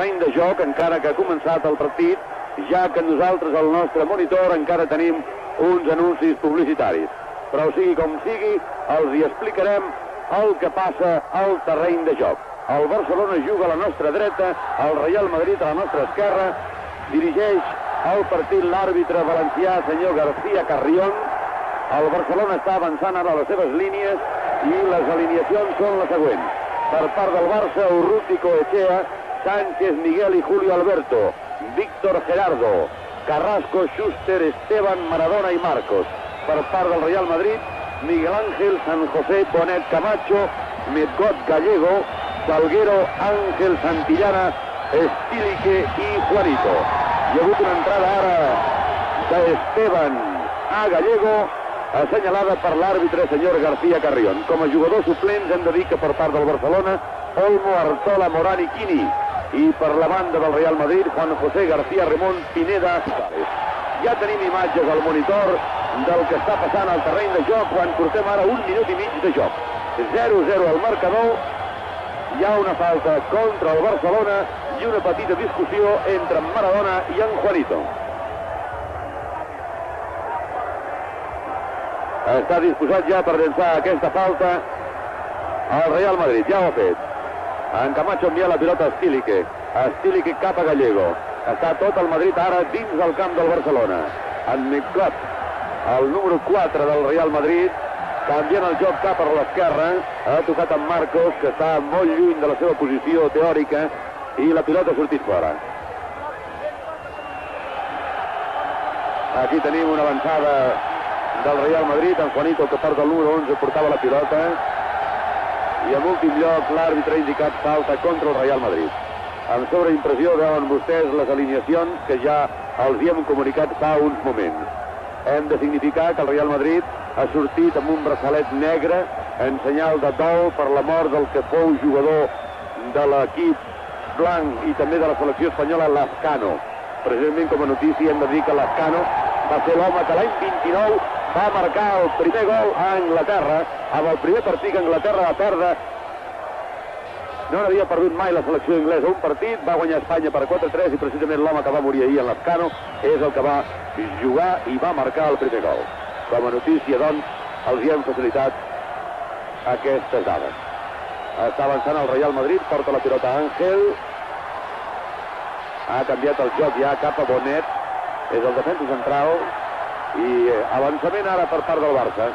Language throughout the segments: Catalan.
terreny de joc, encara que ha començat el partit, ja que nosaltres al nostre monitor encara tenim uns anuncis publicitaris. Però sigui com sigui, els hi explicarem el que passa al terreny de joc. El Barcelona juga a la nostra dreta, el Real Madrid a la nostra esquerra, dirigeix el partit l'àrbitre valencià, senyor García Carrión. El Barcelona està avançant ara a les seves línies i les alineacions són les següents. Per part del Barça, Urruti, Coechea, Sánchez, Miguel i Julio Alberto, Víctor Gerardo, Carrasco, Schuster, Esteban, Maradona i Marcos. Per part del Real Madrid, Miguel Ángel, San José, Bonet, Camacho, Medgot, Gallego, Salguero, Ángel, Santillana, Estílique i Juanito. Hi ha hagut una entrada ara d'Esteban a Gallego, assenyalada per l'àrbitre senyor García Carrión. Com a jugadors suplents hem de dir que per part del Barcelona, Olmo, Artola, Morán i Quini. I per la banda del Real Madrid, Juan José, García, Ramón, Pineda. Ja tenim imatges al monitor del que està passant al terreny de joc quan portem ara 1 minut i mig de joc. 0-0 al marcador. Hi ha una falta contra el Barcelona i una petita discussió entre en Maradona i en Juanito. Està disposat ja per llançar aquesta falta al Real Madrid, ja ho ha fet. En Camacho envia la pilota a Estílique. Estílique cap a Gallego. Està tot el Madrid ara dins del camp del Barcelona. En Medgot, el número 4 del Real Madrid, canviant el joc cap a l'esquerra. Ha tocat en Marcos, que està molt lluny de la seva posició teòrica, i la pilota ha sortit fora. Aquí tenim una avançada del Real Madrid. En Juanito, que porta el número 11, portava la pilota. I en últim lloc l'àrbitre ha indicat falta contra el Real Madrid. En sobreimpressió veuen vostès les alineacions que ja els hi hem comunicat fa uns moments. Hem de significar que el Real Madrid ha sortit amb un braçalet negre en senyal de dol per la mort del que fou jugador de l'equip blanc i també de la selecció espanyola, Lazcano. Precisament com a notícia hem de dir que Lazcano va ser l'home que l'any 29 va marcar el primer gol a Anglaterra, amb el primer partit que Anglaterra va perdre. No n'havia perdut mai la selecció anglesa un partit, va guanyar Espanya per 4-3 i precisament l'home que va morir ahir en Lazcano és el que va jugar i va marcar el primer gol. Com a notícia, doncs, els hi hem facilitat aquestes dades. Està avançant el Real Madrid, porta la pilota Ángel. Ha canviat el joc ja cap a Bonet, és el defensa central, i avançament ara per part del Barça.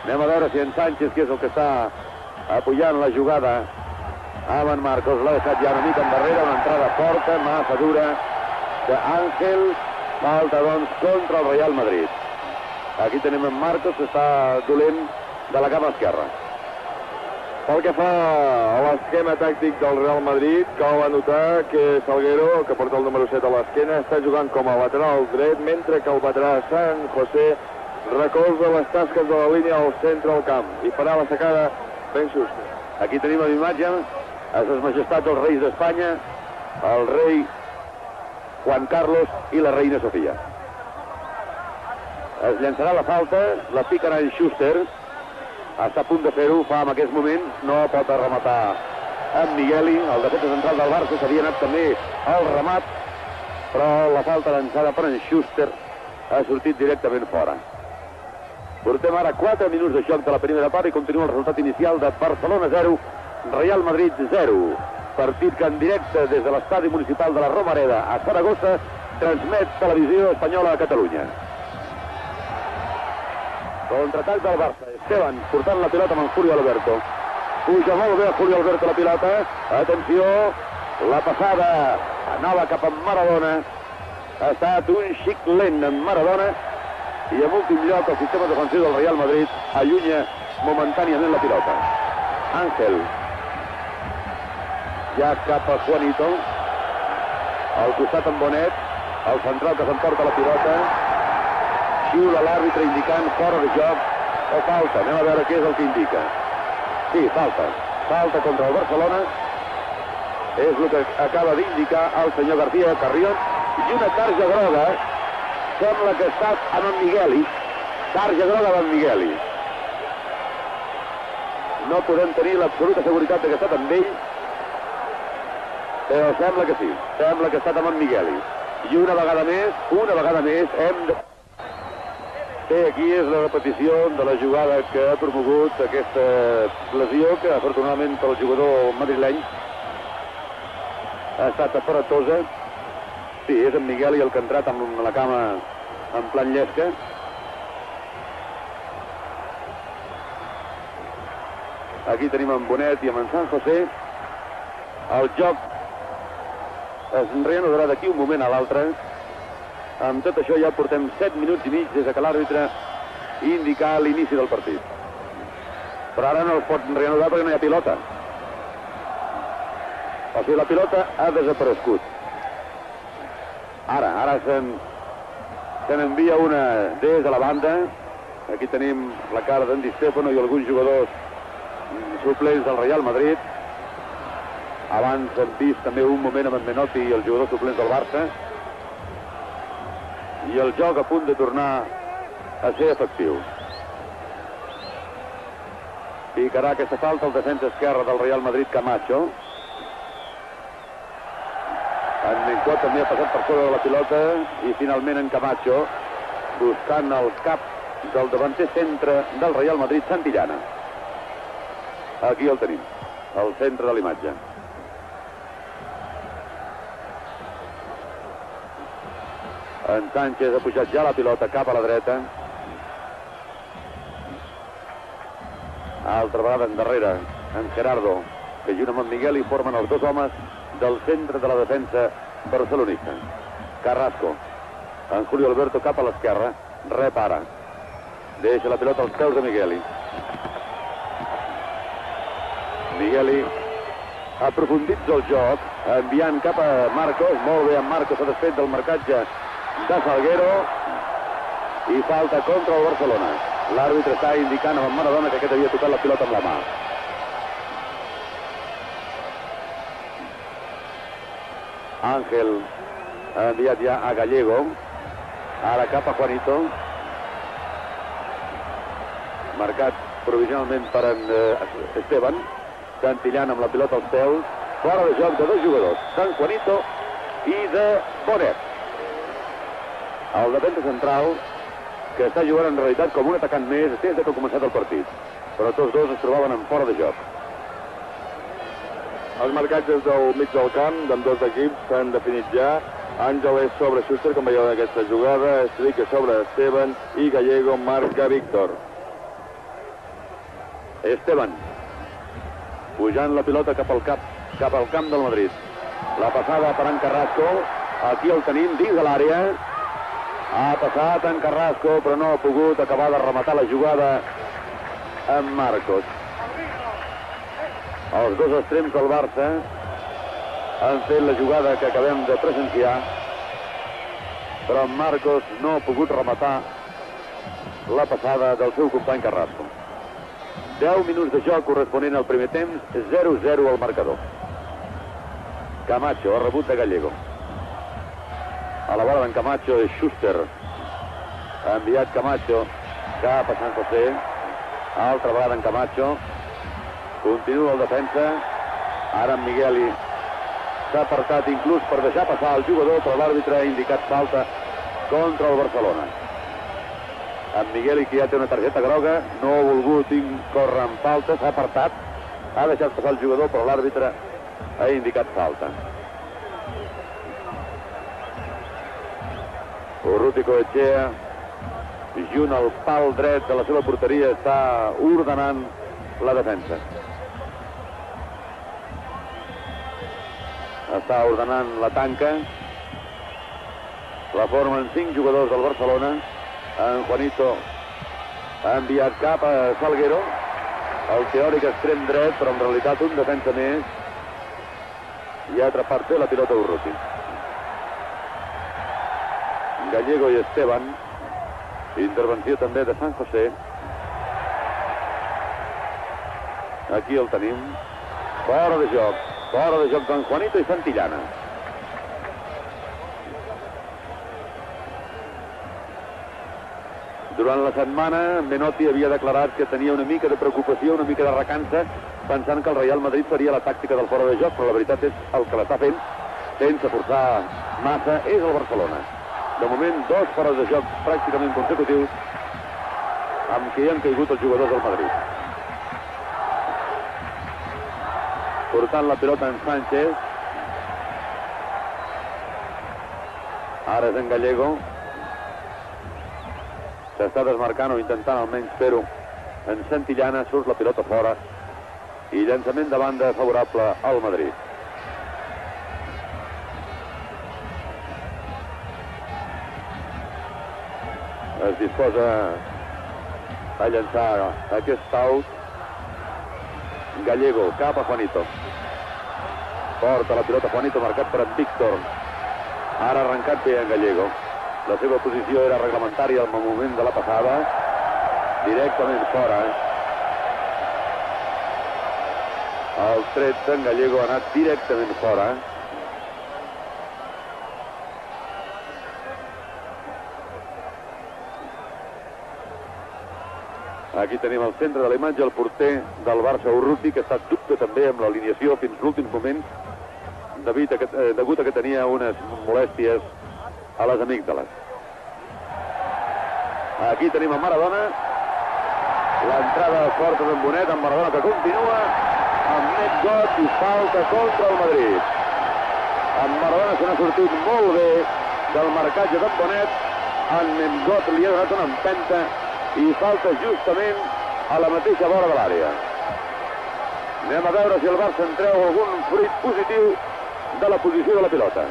Anem a veure si en Sánchez, que és el que està apoyant la jugada amb en Marcos, l'ha deixat ja una mica endarrere, una entrada forta, massa dura d'Àngel. Falta, doncs, contra el Real Madrid. Aquí tenim en Marcos, que està dolent de la cama esquerra. Pel que fa a l'esquema tàctic del Real Madrid, cal anotar que Salguero, que porta el número 7 a l'esquena, està jugant com a lateral dret, mentre que el veterà San José recolza les tasques de la línia al centre del camp i farà la sacada Ben Schuster. Aquí tenim l'imatge a ses majestats dels reis d'Espanya, el rei Juan Carlos i la reina Sofia. Es llançarà la falta, la picarà en Schuster, està a punt de fer-ho, fa en aquest moment, no pot rematar en Migueli, el defensa central del Barça, s'havia anat també al remat, però la falta llançada per en Schuster ha sortit directament fora. Portem ara 4 minuts de joc de la primera part i continua el resultat inicial de Barcelona 0, Real Madrid 0. Partit que en directe des de l'estadi municipal de la Romareda a Saragossa transmet Televisió Espanyola a Catalunya. Contraatac del Barça. Esteban portant la pilota amb en Julio Alberto. Puja molt bé a Julio Alberto la pilota. Atenció, la passada anava cap a Maradona. Ha estat un xic lent en Maradona i en últim lloc el sistema defensiu del Real Madrid allunya momentàniament la pilota. Ángel. Ja cap a Juanito. Al costat en Bonet. El central que s'emporta la pilota. Xiula l'àrbitre indicant fora de joc o falta. Anem a veure què és el que indica. Sí, falta. Falta contra el Barcelona. És el que acaba d'indicar el senyor García Carrión. I una tarja groga. Sembla que ha estat amb en Migueli. Tarja groga amb en Migueli. No podem tenir l'absoluta seguretat que ha estat amb ell. Però sembla que sí, sembla que ha estat amb en Migueli. I una vegada més, hem de... Bé, aquí és la repetició de la jugada que ha promogut aquesta lesió, que afortunadament pel jugador madrileny ha estat aparatosa. Sí, és en Migueli el que ha entrat amb la cama en plan llesca. Aquí tenim en Bonet i en San José. El joc es reanudarà d'aquí un moment a l'altre. Amb tot això ja portem 7 minuts i mig des que l'àrbitre indica l'inici del partit. Però ara no es pot reanudar perquè no hi ha pilota. O sigui, la pilota ha desaparegut. Ara se n'envia una des de la banda. Aquí tenim la cara d'en Di Stefano i alguns jugadors suplents del Real Madrid. Abans hem vist també un moment amb en Menotti i els jugadors suplents del Barça. I el joc a punt de tornar a ser efectiu. Picarà aquesta falta el defensa esquerre del Real Madrid, Camacho. En Mencó també ha passat per sobre de la pilota i finalment en Camacho buscant el cap del davanter centre del Real Madrid, Santillana. Aquí el tenim, al centre de l'imatge. En Sánchez ha pujat ja la pilota cap a la dreta. Altra vegada endarrere en Gerardo, que junt amb en Miguel hi formen els dos homes del centre de la defensa barcelonica. Carrasco, en Julio Alberto cap a l'esquerra, repara. Deixa la pilota als peus de Migueli. Migueli aprofundit el joc, enviant cap a Marcos. Molt bé, en Marcos s'ha desfet del marcatge de Salguero i falta contra el Barcelona. L'àrbitre està indicant amb en Maradona que aquest havia tocat la pilota amb la mà. Ángel ha enviat ja a Gallego, ara cap a Juanito, marcat provisionalment per en Esteban. Santillana amb la pilota als peus, fora de joc de dos jugadors, d'en Juanito i de Bonet. El defensa central, que està jugant en realitat com un atacant més des que ha començat el partit. Però tots dos es trobaven en fora de joc. Els marcatges del mig del camp d'ambdós equips s'han definit ja. Àngel és sobre Schuster, com veieu en aquesta jugada. Strick és sobre Esteban i Gallego marca Víctor. Esteban, pujant la pilota cap al camp del Madrid. La passada per en Carrasco. Aquí el tenim dins de l'àrea. Ha passat en Carrasco, però no ha pogut acabar de rematar la jugada amb Marcos. Els dos extrems del Barça han fet la jugada que acabem de presenciar, però en Marcos no ha pogut rematar la passada del seu company Carrasco. 10 minuts de joc corresponent al primer temps, 0-0 al marcador. Camacho, ha rebut de Gallego. A la vora d'en Camacho és Schuster. Ha enviat Camacho cap a San José. Altra vegada en Camacho. Continua el defensa. Ara en Migueli s'ha apartat inclús per deixar passar el jugador, però l'àrbitre ha indicat falta contra el Barcelona. En Migueli, que ja té una targeta groga, no ha volgut córrer en falta, s'ha apartat, ha deixat passar el jugador, però l'àrbitre ha indicat falta. Urruti Coetxea, junt al pal dret de la seva porteria, està ordenant la defensa. Està ordenant la tanca. La formen 5 jugadors del Barcelona. En Juanito ha enviat cap a Salguero, el teòric extrem dret, però en realitat un defensa més, i ha atrapat bé la pilota Urruti. Gallego i Esteban, intervenció també de San José. Aquí el tenim, fora de joc d'en Juanito i Santillana. Durant la setmana, Menotti havia declarat que tenia una mica de preocupació, una mica de recança, pensant que el Real Madrid faria la tàctica del fora de joc, però la veritat és el que l'està fent, sense forçar massa, és el Barcelona. De moment, 2 fora de joc pràcticament consecutius, amb què hi han caigut els jugadors del Madrid. Portant la pilota en Sánchez. Ara és en Gallego. S'està desmarcant o intentant almenys fer-ho en Santillana. Surt la pilota fora i llançament de banda favorable al Madrid. Es disposa a llançar aquest out. Gallego cap a Juanito. Porta la pilota Juanito, marcat per en Víctor. Ara ha arrencat bé en Gallego. La seva posició era reglamentària al moment de la passada. Directament fora. El tret d'en Gallego ha anat directament fora. Aquí tenim al centre de la imatge el porter del Barça, Urruti, que ha estat dubte també amb l'alineació fins l'últim moment, degut a que tenia unes molèsties a les amígdales. Aquí tenim a Maradona. L'entrada forta d'en Bonet, en Maradona que continua amb net got i falta contra el Madrid. En Maradona se n'ha sortit molt bé del marcatge d'en Bonet. En Nemgot li ha donat una empenta i falta justament a la mateixa vora de l'àrea. Anem a veure si el Barça en treu algun fruit positiu de la posició de la pilota.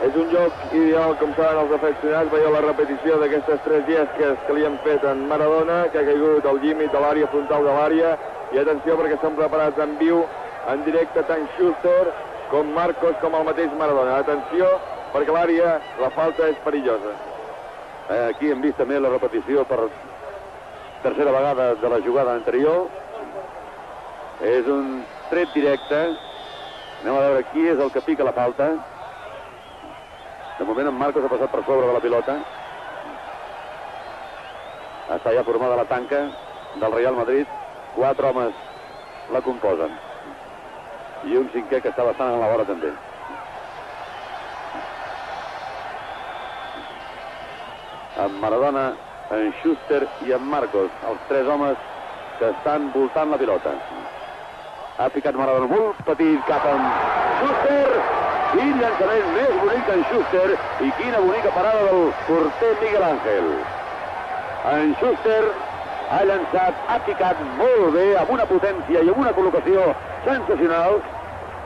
És un joc ideal, com saben els afeccionats. Veieu la repetició d'aquestes 3 llesques que li han fet en Maradona, que ha caigut al límit de l'àrea frontal de l'àrea. I atenció, perquè són preparats en viu, en directe, tant Schuster com Marcos com el mateix Maradona. Atenció, perquè l'àrea, la falta és perillosa. Aquí hem vist també la repetició per tercera vegada de la jugada anterior. És un tret directe. Anem a veure qui és el que pica la falta. De moment en Marcos ha passat per sobre de la pilota. Està ja formada la tanca del Real Madrid. 4 homes la composen. I un cinquè que està bastant a la vora també. En Maradona, en Schuster i en Marcos, els 3 homes que estan voltant la pilota. Ha picat Maradona molt petit cap a Schuster. Quin llançament més bonic en Schuster i quina bonica parada del porter Miguel Ángel. En Schuster ha llançat, ha picat molt bé, amb una potència i amb una col·locació sensacional,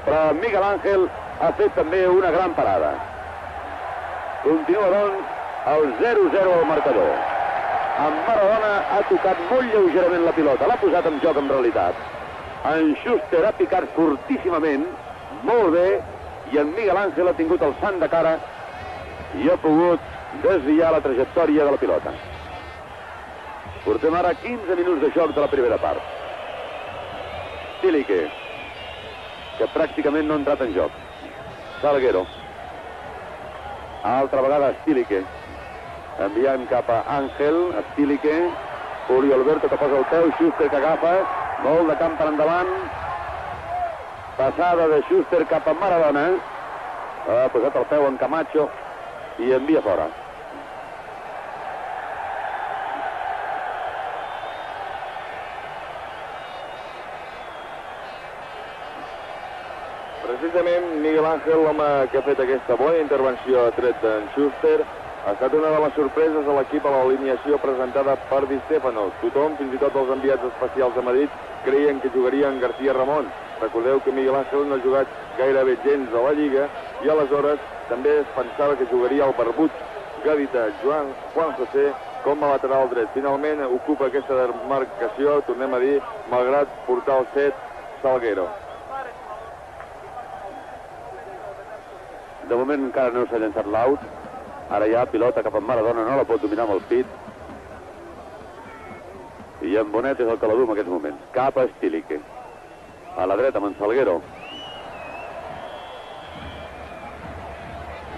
però Miguel Ángel ha fet també una gran parada. Continua, doncs, el 0-0 al marcador. En Maradona ha tocat molt lleugerament la pilota, l'ha posat en joc en realitat. En Schuster ha picat fortíssimament, molt bé, i en Miguel Ángel ha tingut el sant de cara i ha pogut desviar la trajectòria de la pilota. Portem ara 15 minuts de joc de la primera part. Stilique, que pràcticament no ha entrat en joc. Salguero. Altra vegada Stilique. Enviant cap a Ángel, Stilique. Julio Alberto que posa el peu, Schuster que agafa. Molt de camp per endavant. Passada de Schuster cap a Maradona. Ha posat el peu en Camacho i envia fora. Precisament Miguel Ángel, l'home que ha fet aquesta bona intervenció a tret d'en Schuster, ha estat una de les sorpreses a l'equip a l'alineació presentada per Di Stéfano. Tothom, fins i tot els enviats especials a Madrid, creien que jugaria en García Ramon. Recordeu que Miguel Ángel no ha jugat gairebé gens a la Lliga i aleshores també es pensava que jugaria el barbut gàdita Juan José com a lateral dret. Finalment ocupa aquesta demarcació, tornem a dir, malgrat portar el 7 Salguero. De moment encara no s'ha llançat l'out. Ara ja pilota cap a Maradona, no la pot dominar amb el pit. I en Bonet és el que la du en aquests moments. Cap a Stilique. A la dreta amb en Salguero.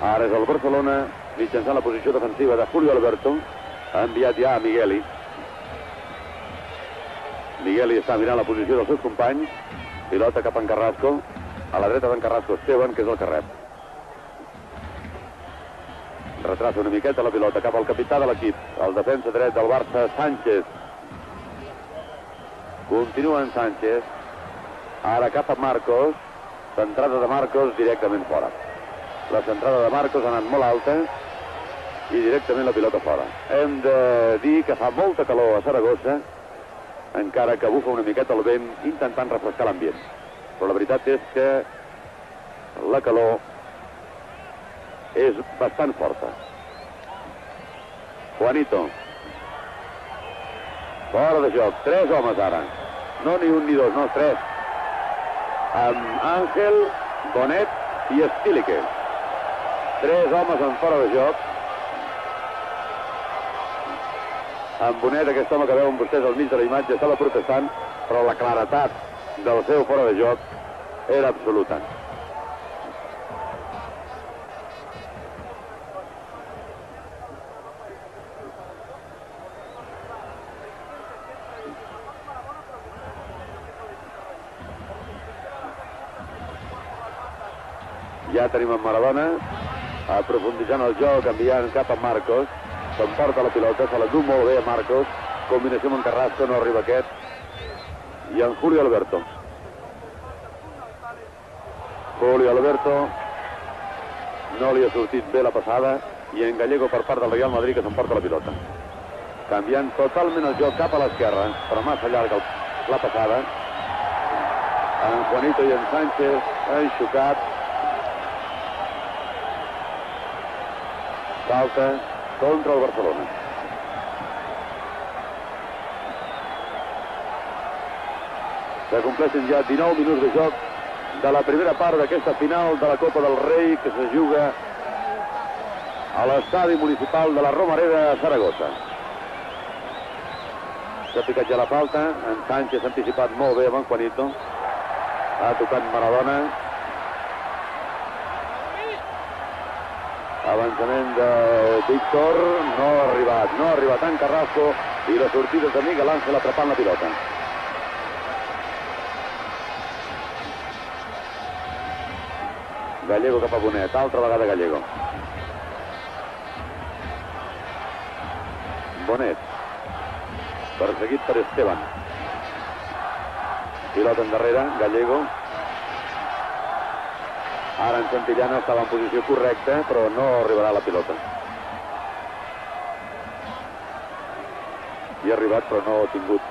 Ara és el Barcelona mitjançant la posició defensiva de Julio Alberto. Ha enviat ja a Migueli. Migueli està mirant la posició dels seus companys. Pilota cap en Carrasco. A la dreta d'en Carrasco, Esteban, que és el que rep. Retrasa una miqueta la pilota cap al capità de l'equip, el defensa dret del Barça, Sánchez. Continua en Sánchez. Ara cap a Marcos. Centrada de Marcos directament fora. La centrada de Marcos ha anat molt alta i directament la pilota fora. Hem de dir que fa molta calor a Saragossa, encara que bufa una miqueta el vent intentant refrescar l'ambient. Però la veritat és que la calor és bastant forta. Juanito. Fora de joc. 3 homes ara. No ni un ni dos, no, 3. Amb Ángel, Bonet i Stílique. 3 homes en fora de joc. En Bonet, aquest home que veuen vostès al mig de la imatge, estava protestant, però la claretat del seu fora de joc era absoluta. Ja tenim en Maradona aprofunditzant el joc, enviant cap a Marcos. S'emporta la pilota, se l'endú molt bé a Marcos. Combinació amb en Carrasco, no arriba aquest. I en Julio Alberto. Julio Alberto no li ha sortit bé la passada i en Gallego per part del Real Madrid, que s'emporta la pilota. Canviant totalment el joc cap a l'esquerra, però massa llarga la passada. En Juanito i en Sánchez han xocat. Falta contra el Barcelona. Se compleixen ja 19 minuts de joc de la primera part d'aquesta final de la Copa del Rei, que se juga a l'estadi municipal de la Romareda a Saragossa. S'ha picat ja la falta. En Sánchez s'ha anticipat molt bé amb en Juanito. Ha tocat Maradona. Avançament de Víctor. No ha arribat en Carrasco. I la sortida de Miguel Ángel atrapant la pilota. Gallego cap a Bonet, altra vegada Gallego. Bonet, perseguit per Esteban. Pilota endarrere, Gallego. Ara en Santillana estava en posició correcta, però no arribarà la pilota. Hi ha arribat, però no ha tingut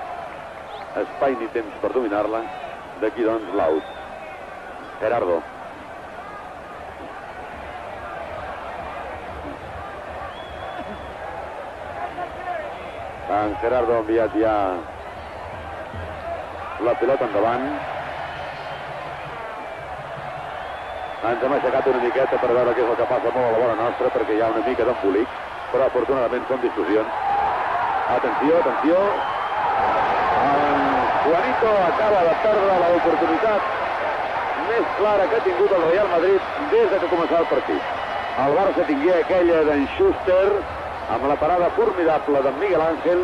espai ni temps per dominar-la. D'aquí, doncs, l'out. Gerardo. En Gerardo ha enviat ja la pilota endavant. Ens hem aixecat una miqueta per veure què és el que passa molt a la vora nostra, perquè hi ha una mica d'embolic, però afortunadament són discussions. Atenció, atenció. En Juanito acaba de perdre l'oportunitat més clara que ha tingut el Real Madrid des que començava el partit. El Barça tingué aquella d'en Schuster, amb la parada formidable d'en Miguel Ángel,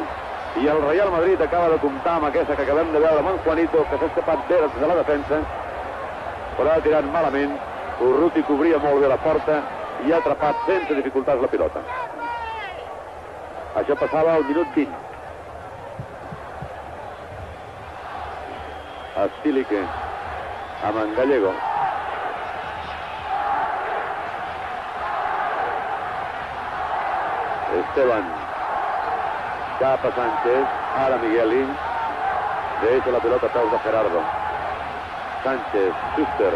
i el Real Madrid acaba de comptar amb aquesta que acabem de veure amb en Juanito, que s'ha escapat bé de la defensa, però ha tirat malament. Urruti cobria molt bé la porta i ha atrapat sense dificultats la pilota. Això passava al minut 20. Stílique amb en Gallego. Esteban cap a Sánchez, ara Migueli, deixa la pilota a peus de Gerardo. Sánchez, Schuster.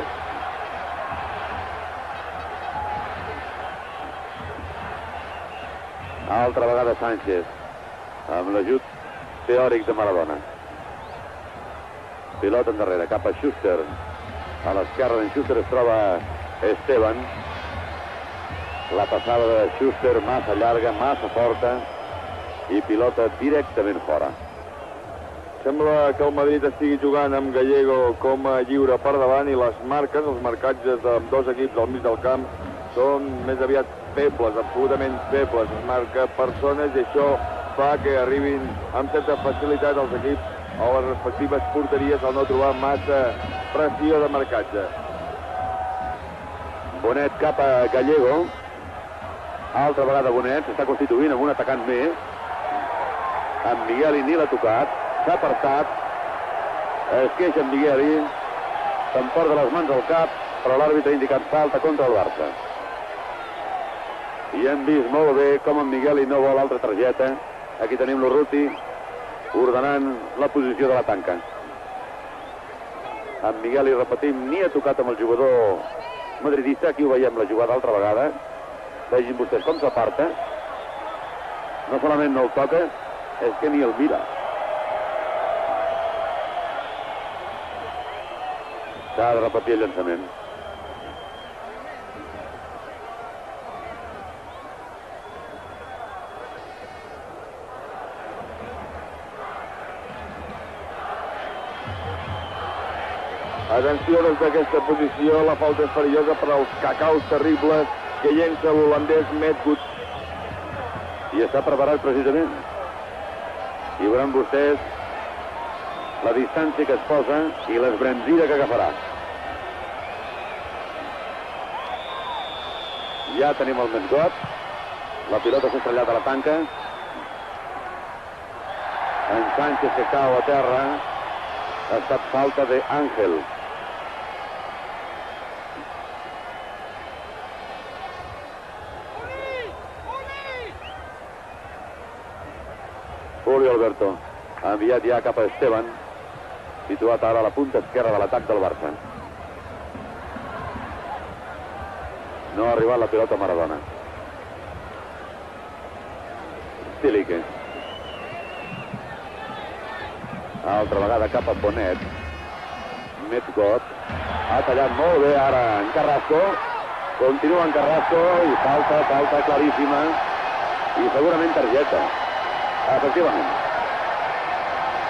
Altra vegada Sánchez, amb l'ajut teòric de Maradona. Pilota endarrere, cap a Schuster. A l'esquerra d'en Schuster es troba Esteban. La passada de Schuster massa llarga, massa forta, i pilota directament fora. Sembla que el Madrid estigui jugant amb Gallego com a lliure per davant, i les marques, els marcatges de dos equips al mig del camp són més aviat febles, absolutament febles. Es marca persones i això fa que arribin amb certa facilitat els equips a les respectives porteries al no trobar massa pressió de marcatge. Bonet cap a Gallego. Altra vegada Bonet s'està constituint amb un atacant més. En Migueli ni l'ha tocat. S'ha apartat. Es queixa en Migueli. S'emporta les mans al cap, però l'àrbitre ha indicat falta contra el Barça. I hem vist molt bé com en Migueli no vol altra targeta. Aquí tenim l'Urruti ordenant la posició de la tanca. En Migueli, repetim, ni ha tocat amb el jugador madridista. Aquí ho veiem la jugada altra vegada. Vegin vostès com s'aparta. No solament no el toca, és que ni el mira. S'ha de repetir el llançament. Atenció des d'aquesta posició, la falta és perillosa per als cacaus terribles que llença l'holandès Medgood. I està preparat precisament. I veuran vostès la distància que es posa i l'esbranzida que agafarà. Ja tenim el Medgood. La pilota s'ha estrellat a la tanca. En Sánchez que cau a terra. Ha estat falta d'Àngel. Julio Alberto ha enviat ja cap a Esteban, situat ara a la punta esquerra de l'atac del Barça. No ha arribat la pilota a Maradona. Stilique. Altra vegada cap a Bonet. Medgood. Ha tallat molt bé ara en Carrasco. Continua en Carrasco i falta claríssima. I segurament targeta. Efectivament.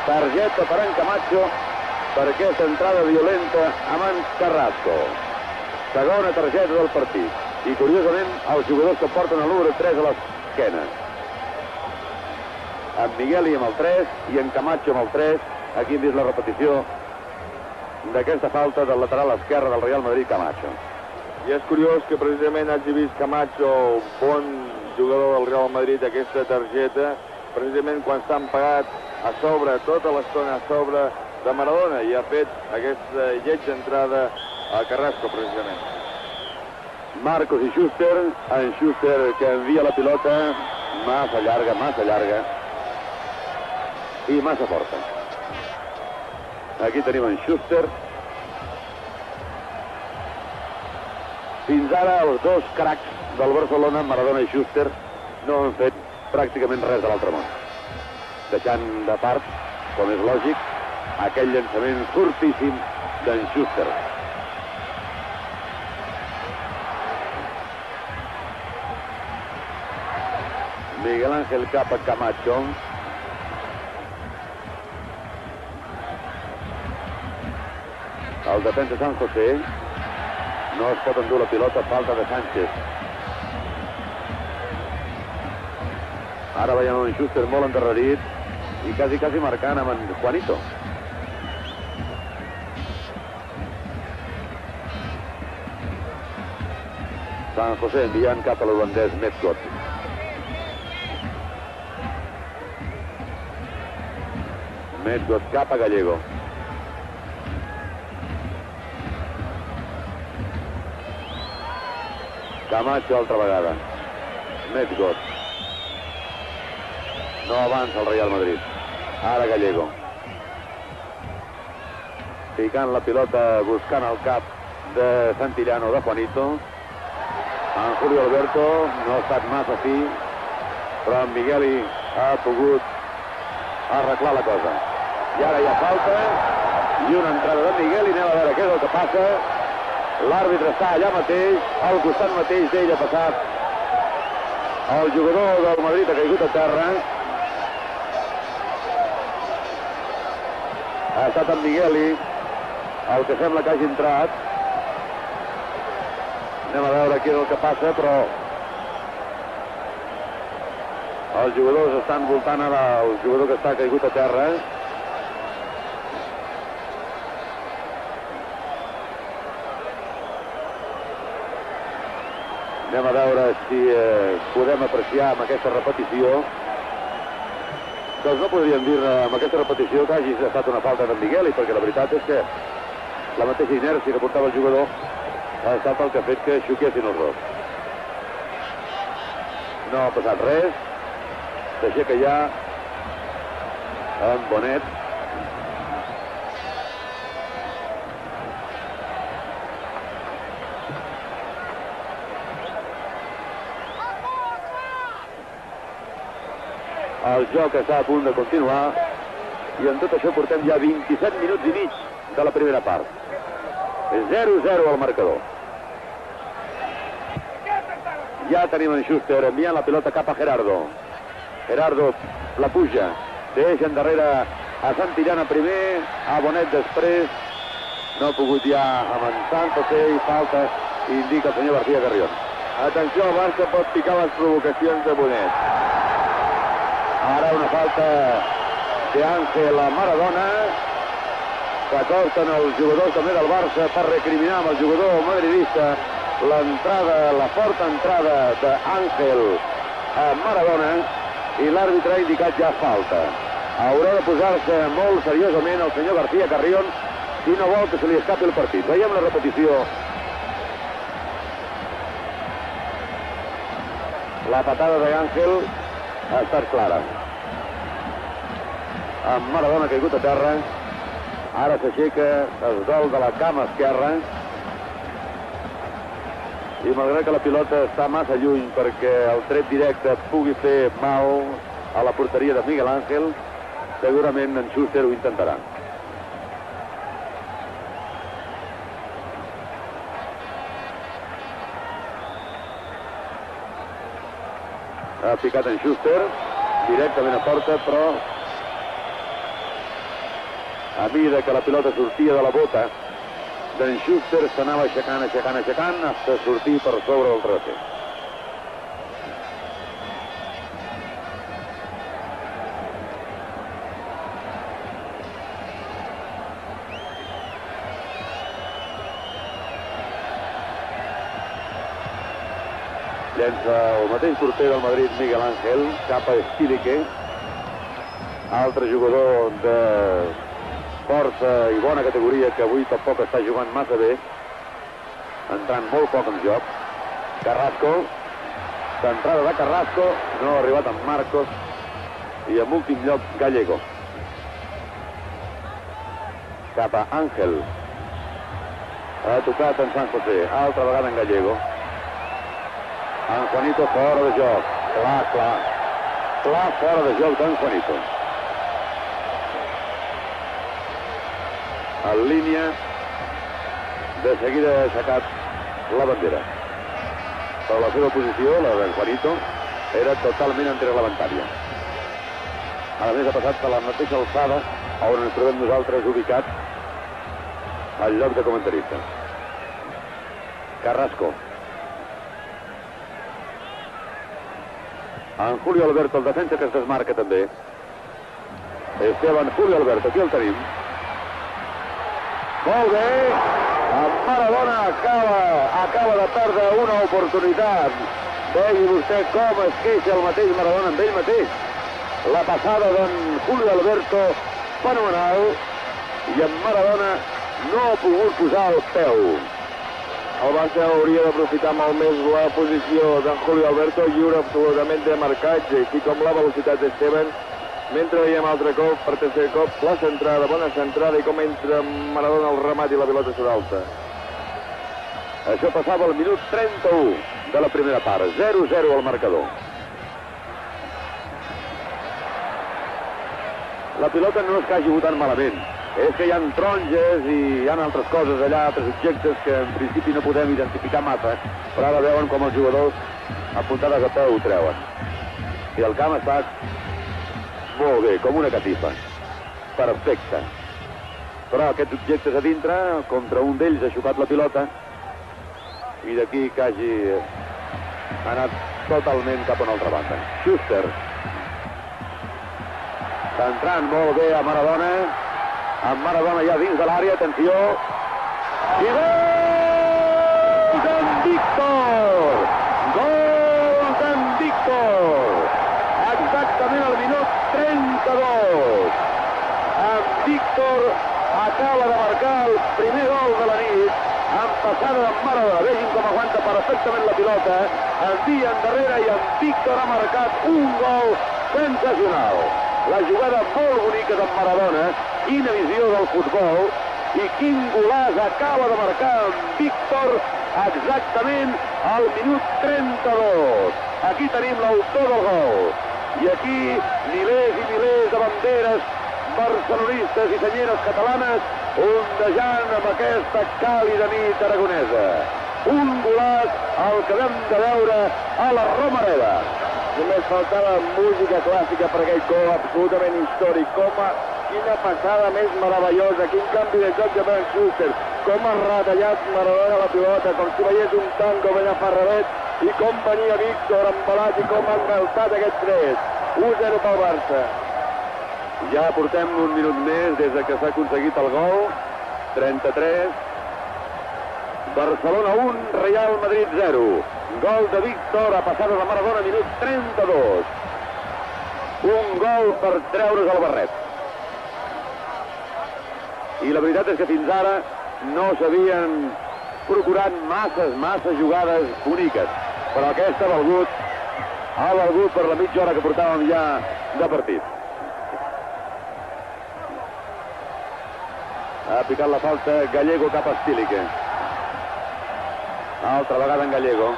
Targeta per en Camacho per aquesta entrada violenta amb en Carrasco. Segona targeta del partit. I curiosament els jugadors que porten el número 3 a l'esquena. En Migueli amb el 3 i en Camacho amb el 3. Aquí hem vist la repetició d'aquesta falta del lateral esquerre del Real Madrid, Camacho. I és curiós que precisament hagi vist Camacho, bon jugador del Real Madrid, aquesta targeta, precisament quan s'han pagat a sobre, tota l'estona a sobre de Maradona, i ha fet aquesta lletja entrada a Carrasco, precisament. Marcos i Schuster, en Schuster que envia la pilota massa llarga i massa forta. Aquí tenim en Schuster. Fins ara els dos cracs del Barcelona, Maradona i Schuster, no han fet pràcticament res de l'altre món. Deixant de part, com és lògic, aquell llançament fortíssim d'en Schuster. Miguel Ángel cap a Camacho. El defensa San José. No es pot endur la pilota, falta de Sánchez. Ara veiem en Schuster molt endarrerit i quasi marcant amb en Juanito. San José enviant cap a l'holandès Medgood. Medgood cap a Gallego. Camacho altra vegada. Medgood. No avança el Real Madrid. Ara Gallego. Ficant la pilota, buscant el cap de Santillano, de Juanito. En Julio Alberto no ha estat massa fi, però en Migueli ha pogut arreglar la cosa. I ara hi ha falta i una entrada de Migueli. Anem a veure què és el que passa. L'àrbitre està allà mateix, al costat mateix d'ell ha passat. El jugador del Madrid ha caigut a terra. Ha estat en Migueli el que sembla que hagi entrat. Anem a veure què és el que passa, però Els jugadors estan voltant el jugador que està caigut a terra. Anem a veure si podem apreciar amb aquesta repetició. Doncs no podríem dir amb aquesta repetició que hagi estat una falta d'en Miguel, perquè la veritat és que la mateixa inèrcia que portava el jugador ha estat el que ha fet que xoquessin els dos. No ha passat res. S'aixeca ja en Bonet. El joc està a punt de continuar i en tot això portem ja 27 minuts i mig de la primera part. 0-0 al marcador. Ja tenim en Schuster enviant la pilota cap a Gerardo. Gerardo la puja, deixa endarrere a Santillana primer, a Bonet després. No ha pogut ja avançar, potser hi falta, indica el senyor García Carrión. Atenció, el Barça pot picar les provocacions de Bonet. Ara una falta d'Àngel a Maradona. S'acosten els jugadors també del Barça per recriminar amb el jugador madridista l'entrada, la forta entrada d'Àngel a Maradona, i l'àrbitre ha indicat ja falta. Haurà de posar-se molt seriosament el senyor García Carrión si no vol que se li escapi el partit. Veiem la repetició. La patada d'Àngel ha estat clara. Amb Maradona caigut a terra. Ara s'aixeca, es dol de la cama esquerra. I malgrat que la pilota està massa lluny perquè el tret directe pugui fer mal a la porteria de Miguel Ángel, segurament en Schuster ho intentarà. Ha picat en Schuster, directament a porta, però a mesura que la pilota sortia de la bota d'en Schuster s'anava aixecant, fins a sortir per sobre del traser. Llença el mateix porter del Madrid, Miguel Ángel, cap a Stilique, altre jugador de força i bona categoria que avui tampoc està jugant massa bé, entrant molt poc en joc. Carrasco, centrada de Carrasco, no ha arribat amb Marcos, i en últim lloc Gallego. Cap a Ángel. Ha tocat en San José, altra vegada en Gallego. En Juanito fora de joc, clar fora de joc d'en Juanito. En línia, de seguida ha aixecat la bandera. Però la seva posició, la d'en Juanito, era totalment antireglamentària. A més, ha passat a la mateixa alçada on ens trobem nosaltres ubicats al lloc de comentarista. Carrasco. En Julio Alberto, el defensa que es desmarca també. Esteban Julio Alberto, aquí el tenim. Molt bé. En Maradona acaba de perdre una oportunitat. Vegi vostè com es queixa el mateix Maradona amb ell mateix. La passada d'en Julio Alberto, fenomenal, i en Maradona no ha pogut posar el peu. El Barça hauria d'aprofitar molt més la posició d'en Julio Alberto, lliure absolutament de marcatge, així com la velocitat d'Esteban. Mentre veiem altre cop, per tercer cop, la centrada, bona centrada, i com entra Maradona al remat i la pilota s'adalta. Això passava al minut 31 de la primera part, 0-0 al marcador. La pilota no és que hagi votat malament, és que hi ha taronges i hi ha altres coses allà, altres objectes que en principi no podem identificar massa, però ara veuen com els jugadors apuntades a peu ho treuen. I el camp ha estat molt bé, com una catifa. Perfecte. Però aquests objectes a dintre, contra un d'ells ha xocat la pilota, i d'aquí que hagi anat totalment cap a una altra banda. Schuster Centrant molt bé a Maradona. Amb Maradona ja dins de l'àrea, atenció. I gol d'en Víctor! Gol d'en Víctor! Exactament al minut 32. En Víctor acaba de marcar el primer gol de la nit amb passada d'en Maradona. Vegin com aguanta perfectament la pilota. Envia endarrere i en Víctor ha marcat un gol sensacional. La jugada molt bonica d'en Maradona. Quina visió del futbol. I quin golaç acaba de marcar en Víctor exactament al minut 32. Aquí tenim l'autor del gol. I aquí milers i milers de banderes barcelonistes i senyeres catalanes ondejant amb aquesta càlida nit aragonesa. Un golaç al que vam de veure a la Romareda. Només faltava música clàssica per aquell gol absolutament històric. Quina passada més meravellosa, quin canvi de joc de Ben Schuster, com ha retallat Maradona la pilota, com si veiés un tango ben aferradet, i com venia Víctor embalat i com ha engaltat aquest 3. 1-0 pel Barça. Ja portem un minut més des que s'ha aconseguit el gol. 33. Barcelona 1, Real Madrid 0. Gol de Víctor a passada de Maradona, minut 32. Un gol per treure's el barret. I la veritat és que fins ara no s'havien procurat massa jugades boniques. Però aquesta ha valgut per la mitja hora que portàvem ja de partit. Ha picat la falta Gallego cap a Stílique. Altra vegada en Gallego.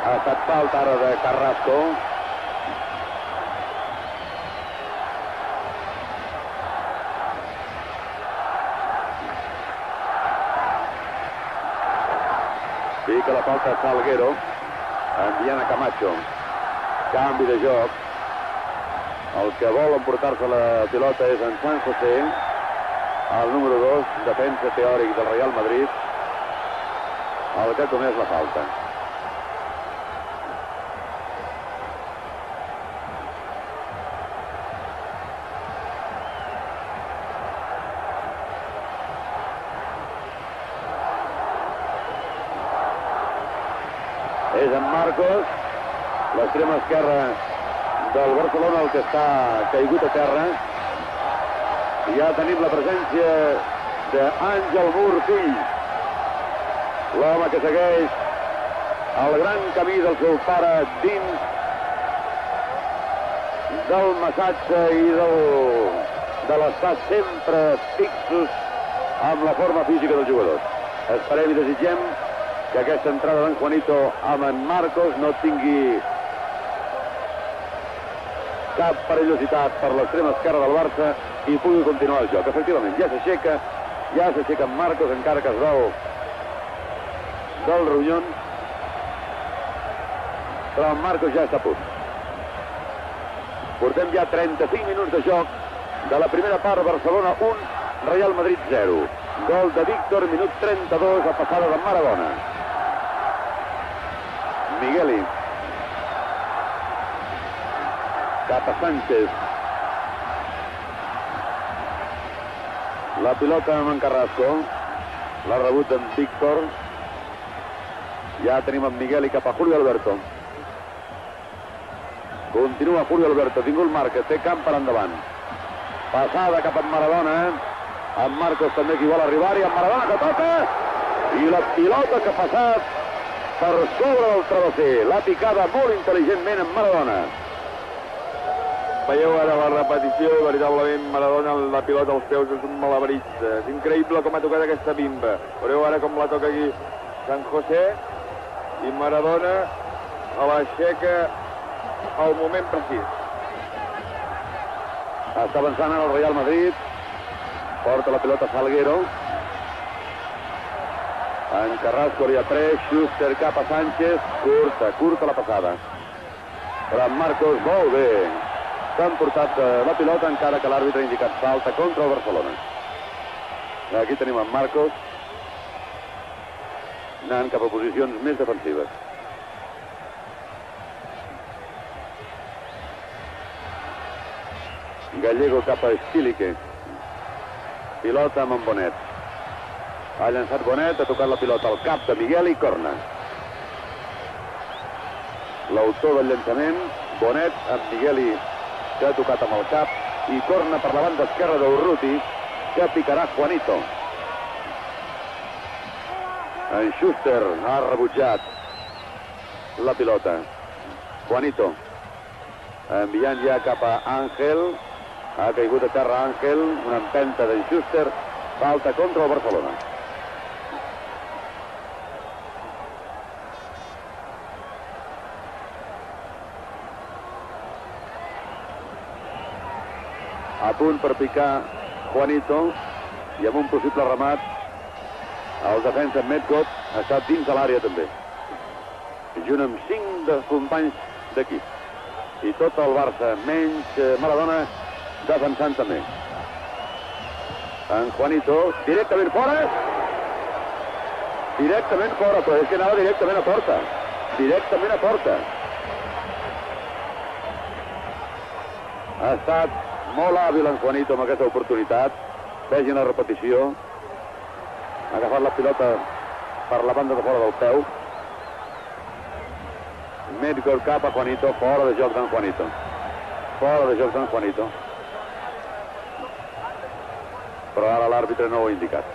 Ha estat falta ara de Carrasco. Pica la falta Salguero. Enviant a Camacho. Canvi de joc. El que vol emportar-se la pilota és en San José, el número 2, defensa teòric del Real Madrid, el que ha comès la falta. És en Marcos, l'extrema esquerra del Barcelona, el que està caigut a terra. Ja tenim la presència d'Àngel Mur, fill, l'home que segueix el gran camí del seu pare dins del massatge i de l'estar sempre fixos amb la forma física dels jugadors. Esperem i desitgem que aquesta entrada d'en Juanito amb en Marcos no tingui cap perillositat per l'extrema esquerra del Barça i pugui continuar el joc. Efectivament, ja s'aixeca en Marcos, encara que es veu del ronyó, però en Marcos ja està a punt. Portem ja 35 minuts de joc de la primera part. Barcelona 1, Real Madrid 0. Gol de Víctor, minut 32, a passada de Maradona. Migueli. Cap a Sánchez. La pilota amb en Carrasco. L'ha rebut en Víctor. Ja tenim en Migueli cap a Julio Alberto. Continua Julio Alberto, tingut marca, té camp per endavant. Passada cap a Maradona. En Marcos també qui vol arribar-hi. En Maradona que toca. I la pilota que ha passat per sobre del travesser. L'ha picada molt intel·ligentment en Maradona. Veieu ara la repetició, veritablement Maradona, la pilota als peus és un malabarista. És increïble com ha tocat aquesta bimba. Veureu ara com la toca aquí San José i Maradona a l'aixeca al moment precís. Està avançant el Real Madrid. Porta la pilota Salguero. En Carrasco li ha pres, Schuster cap a Sánchez. Curta la passada. Però en Marcos, molt bé. S'han portat la pilota, encara que l'àrbitre ha indicat falta contra el Barcelona. Aquí tenim en Marcos anant cap a posicions més defensives. Gallego cap a Stilique. Pilota amb en Bonet. Ha llançat Bonet, ha tocat la pilota al cap de Miguel i corna. L'autor del llançament, Bonet, amb Migueli, que ha tocat amb el cap, i corna per la banda esquerra d'Urruti, que picarà Juanito. En Schuster ha rebutjat la pilota. Juanito, enviant ja cap a Àngel, ha caigut a terra Àngel, una empenta d'en Schuster, falta contra el Barcelona. A punt per picar Juanito, i amb un possible remat el defensa Medgott ha estat dins de l'àrea també, junt amb 5 dels companys d'equip, i tot el Barça menys Maradona defensant també. En Juanito directament fora, però és que anava directament a porta. Ha estat molt hàbil en Juanito amb aquesta oportunitat. Vegin la repetició. Ha agafat la pilota per la banda de fora del peu. Medgott cap a Juanito, fora de joc d'en Juanito. Però ara l'àrbitre no ho ha indicat.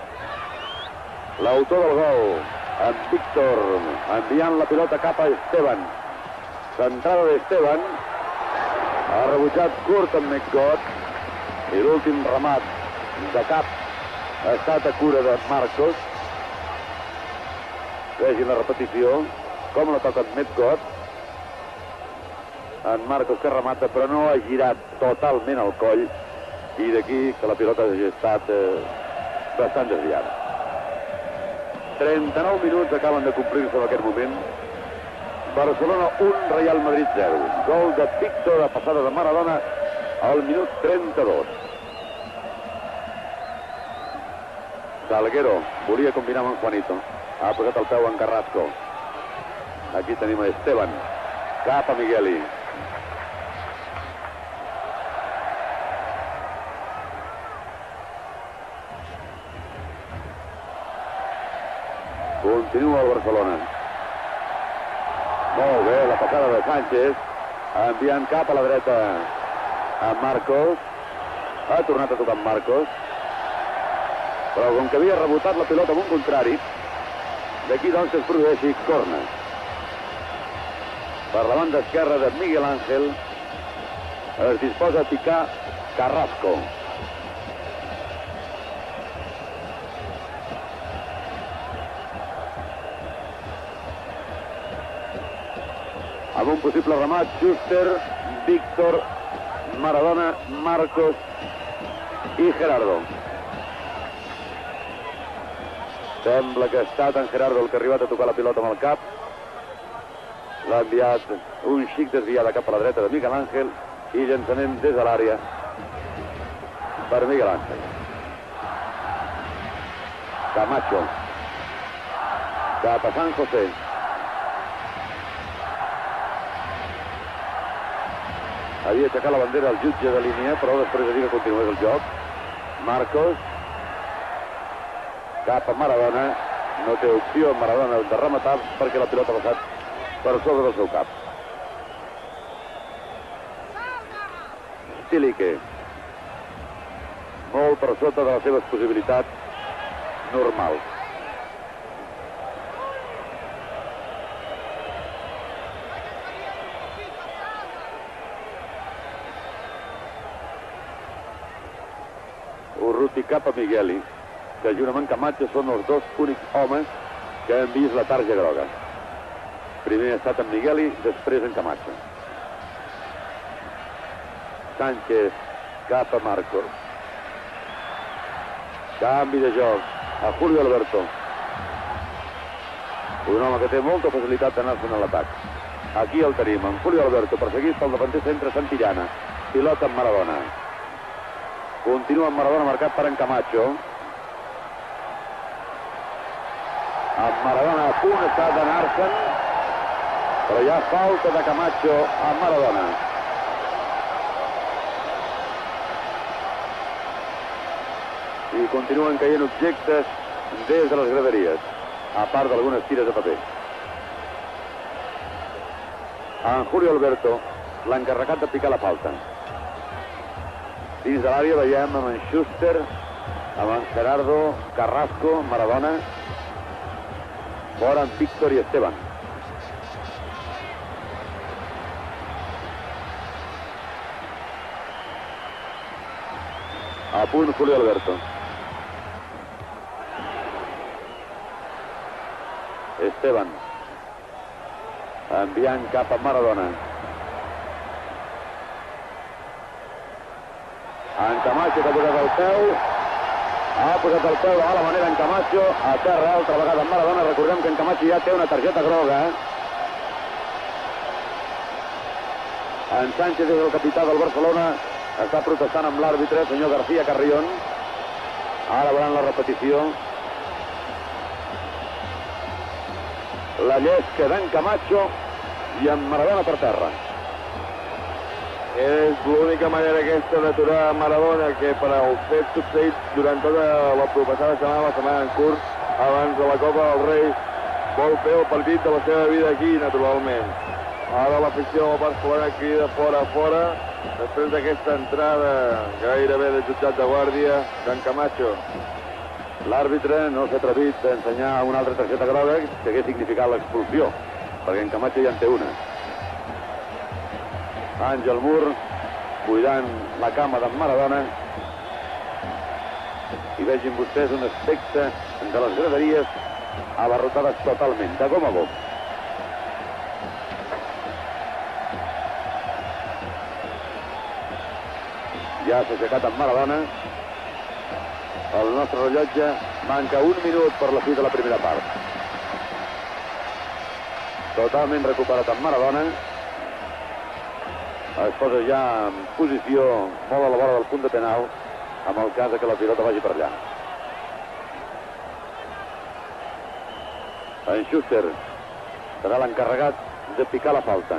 L'autor del gol, en Víctor, enviant la pilota cap a Esteban. Centrada d'Esteban. Ha rebutjat curt en Medgott, i l'últim remat de cap ha estat a cura de Marcos. Vegin la repetició, com la toca en Medgott. En Marcos que remata, però no ha girat totalment el coll, i d'aquí que la pilota hagi estat bastant desviada. 39 minuts acaben de complir-se en aquest moment. Barcelona 1, Real Madrid 0. Gol de Víctor a passada de Maradona al minut 32. Salguero volia combinar amb en Juanito. Ha posat el peu en Carrasco. Aquí tenim a Esteban. Cap a Migueli. Continua el Barcelona. Molt bé, la passada de Sánchez, enviant cap a la dreta a Marcos. Ha tornat a tocar amb Marcos, però com que havia rebotat la pilota amb un contrari, d'aquí doncs es produeixi corna. Per la banda esquerra de Miguel Ángel es disposa a picar Carrasco. Amb un possible remat, Schuster, Víctor, Maradona, Marcos i Gerardo. Sembla que ha estat en Gerardo el que ha arribat a tocar la pilota amb el cap. L'ha enviat un xic desviada cap a la dreta de Miguel Ángel i llançament des de l'àrea per Miguel Ángel. Camacho. Cap a San José. Havia aixecat la bandera al jutge de línia, però després de dir que continués el joc. Marcos. Cap a Maradona. No té opció en Maradona de rematar perquè la pilota ha passat per sobre del seu cap. Stilique. Molt per sota de les seves possibilitats normals. Urruti cap a Migueli, que junt amb en Camacho són els dos únics homes que han vist la tarja groga. Primer ha estat en Migueli, després en Camacho. Sánchez cap a Marcos. Canvi de joc a Julio Alberto. Un home que té molta facilitat d'anar-se'n a l'atac. Aquí el tenim, en Julio Alberto, perseguit pel davanter centre Santillana. Pilota amb Maradona. Continua amb Maradona marcat per en Camacho. Amb Maradona a punt està d'anar-se'n, però hi ha falta de Camacho a Maradona. i continuen caient objectes des de les graderies, a part d'algunes tires de paper. En Julio Alberto, l'encarregat de picar la falta. Dins de l'àrea veiem amb en Schuster, amb en Gerardo, Carrasco, Maradona, fora en Víctor i Esteban. A punt Julio Alberto. Esteban enviant cap a Maradona. En Camacho que ha posat el peu. Ha posat el peu de mala manera en Camacho. A terra altra vegada en Maradona. Recordem que en Camacho ja té una targeta groga. En Sánchez és el capità del Barcelona. Està protestant amb l'àrbitre, senyor García Carrión. Ara veuran la repetició. La llesca d'en Camacho i en Maradona per terra. És l'única manera aquesta d'aturar Maradona, que per al fet succeït durant tota la proppassada setmana, la setmana en curs, abans de la Copa del Rei, vol fer el partit de la seva vida aquí, naturalment. Ara l'afició del Barcelona crida fora, després d'aquesta entrada gairebé de jutjat de guàrdia d'en Camacho. L'àrbitre no s'ha atrevit a ensenyar una altra targeta groga que hagués significat l'expulsió, perquè en Camacho ja en té una. Àngel Mur cuidant la cama d'en Maradona. I vegin vostès un aspecte de les graderies abarrotades totalment, de gom a gom. Ja s'ha aixecat en Maradona. El nostre rellotge manca un minut per la fi de la primera part. Totalment recuperat en Maradona. Es posa ja en posició molt a la vora del punt de penal, amb el cas que la pilota vagi per allà. En Schuster serà l'encarregat de picar la falta.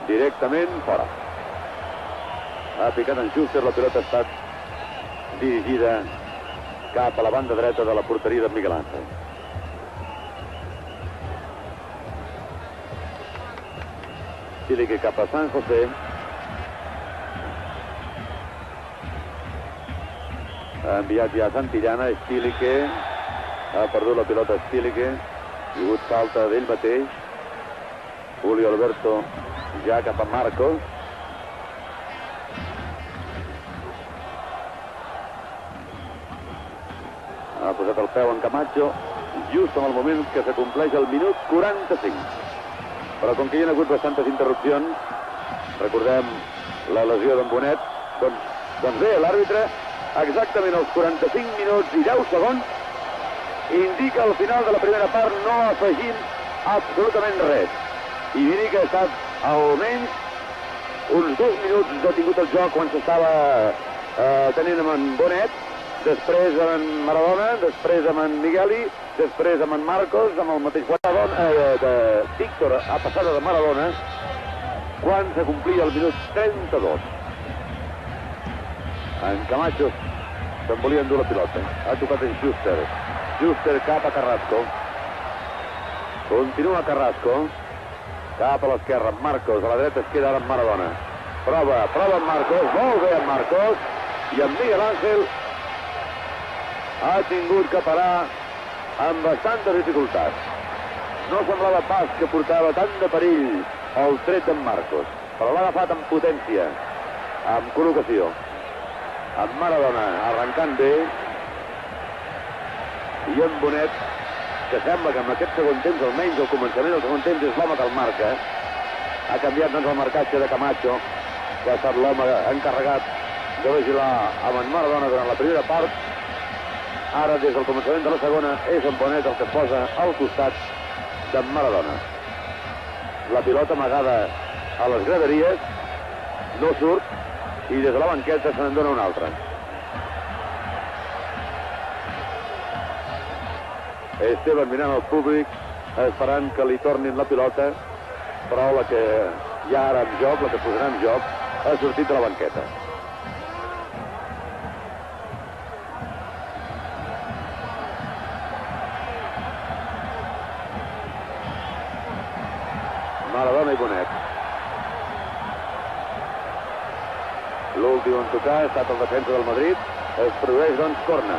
Directament fora. Ha picat en Schuster, la pilota ha estat dirigida cap a la banda dreta de la porteria de Miguel Ángel. Stilique cap a San José. Ha enviat ja a Santillana. Stilique ha perdut la pilota. Stilique ha hagut falta d'ell mateix. Julio Alberto ja cap a Marcos. Ha posat el peu en Camacho just en el moment que s'acompleix el minut 45. Però com que hi ha hagut bastantes interrupcions, recordem la lesió d'en Bonet, doncs bé, l'àrbitre exactament als 45 minuts i 10 segons indica al final de la primera part no afegint absolutament res. I diria que ha estat almenys uns 2 minuts detingut el joc quan s'estava tenint amb en Bonet, després amb en Maradona, després amb en Migueli, després amb en Marcos, amb el mateix de Víctor a passada de Maradona, quan s'acomplia el minut 32. En Camacho se'n volia endur la pilota. Ha tocat en Schuster. Schuster cap a Carrasco. Continua Carrasco. Cap a l'esquerra, Marcos. A la dreta es queda ara en Maradona. Prova en Marcos. Molt bé en Marcos. I en Miguel Ángel ha tingut que parar amb bastantes dificultats. No semblava pas que portava tant de perill el tret d'en Marcos, però l'ha agafat amb potència, amb col·locació. En Maradona arrencant bé, i en Bonet, que sembla que en aquest segon temps, almenys al començament del segon temps, és l'home que el marca. Ha canviat doncs el marcatge de Camacho, que ha estat l'home encarregat de vigilar amb en Maradona durant la primera part. Ara, des del començament de la segona, és en Bonet el que es posa al costat d'en Maradona. La pilota amagada a les graderies, no surt, i des de la banqueta se n'en dona una altra. Esteban mirant el públic, esperant que li tornin la pilota, però la que hi ha ara en joc, la que posarà en joc, ha sortit de la banqueta. Maradona i Bonet. L'últim en tocar ha estat el defensa del Madrid. Es produeix, doncs, corna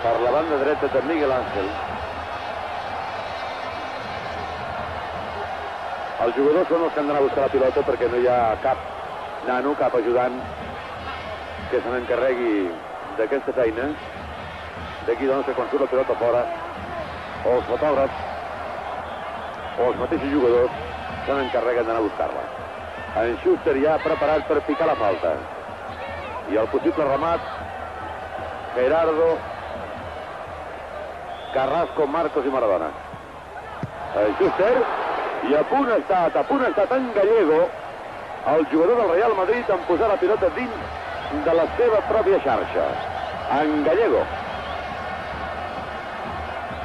per la banda dreta de Miguel Ángel. Els jugadors són els que han d'anar a buscar la pilota perquè no hi ha cap nano, cap ajudant que se n'encarregui d'aquesta feina. D'aquí, doncs, que quan surt la pilota fora, o els fotògrafs o els mateixos jugadors se n'encarreguen d'anar a buscar-la. En Schuster ja preparat per picar la falta. I el possible remat, Gerardo, Carrasco, Marcos i Maradona. En Schuster, i a punt ha estat en Gallego, el jugador del Real Madrid, en posar la pilota dins de la seva pròpia xarxa. En Gallego.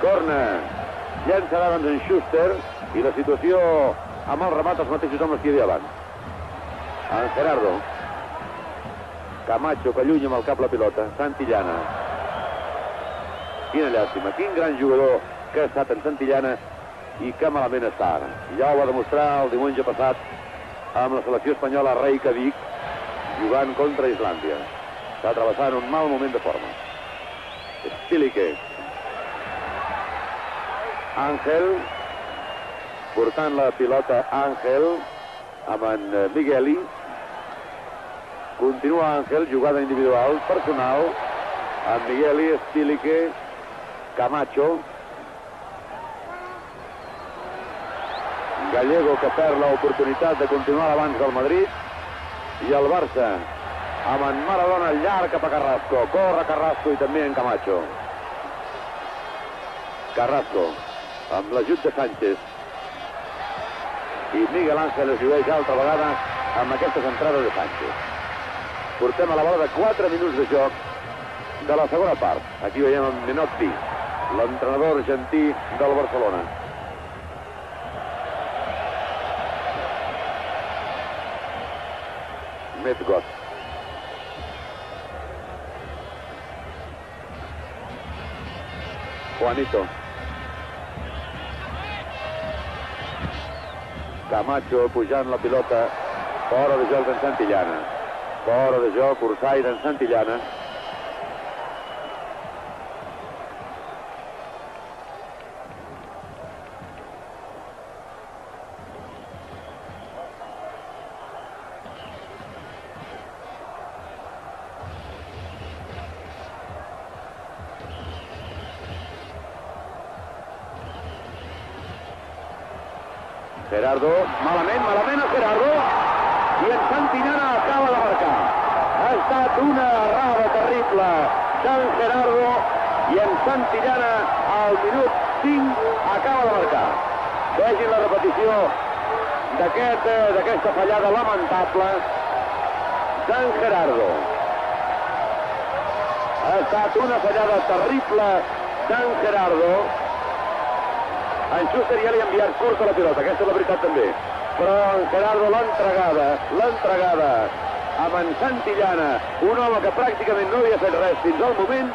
Corna, llançarà doncs en Schuster, i la situació amb el remat els mateixos homes que hi havia abans. En Gerardo. Camacho, que allunya amb el cap la pilota. Santillana. Quina llàstima, quin gran jugador que ha estat en Santillana i que malament està ara. Ja ho va demostrar el diumenge passat amb la selecció espanyola a Reykjavik, jugant contra Islàndia. Està travessant un mal moment de forma. Stilike. Ángel, portant la pilota Ángel amb en Migueli. Continua Ángel, jugada individual, personal, amb Migueli, Stilike, Camacho. Gallego, que perd l'oportunitat de continuar l'abans del Madrid. I el Barça, amb en Maradona llarg cap a Carrasco. Corre Carrasco i també en Camacho. Carrasco, amb l'ajut de Sánchez. I Miguel Ángel es llueix altra vegada amb aquesta centrada de Sánchez. Portem a la bola de 4 minuts de joc de la segona part. Aquí veiem en Menotti, l'entrenador argentí del Barcelona. Medgot. Juanito. Camacho pujant la pilota. Fora de joc d'en Santillana. Fora de joc, Orsay d'en Santillana. Gerardo, malament a Gerardo, i en Santillana acaba de marcar. Ha estat una errada terrible d'en Gerardo, i en Santillana al minut 5 acaba de marcar. Vegin la repetició d'aquesta fallada lamentable d'en Gerardo. Ha estat una fallada terrible d'en Gerardo. En Schuster ja li ha enviat curta la pilota, aquesta és la veritat també. Però en Gerardo l'entregada amb en Santillana, un home que pràcticament no havia fet res fins al moment,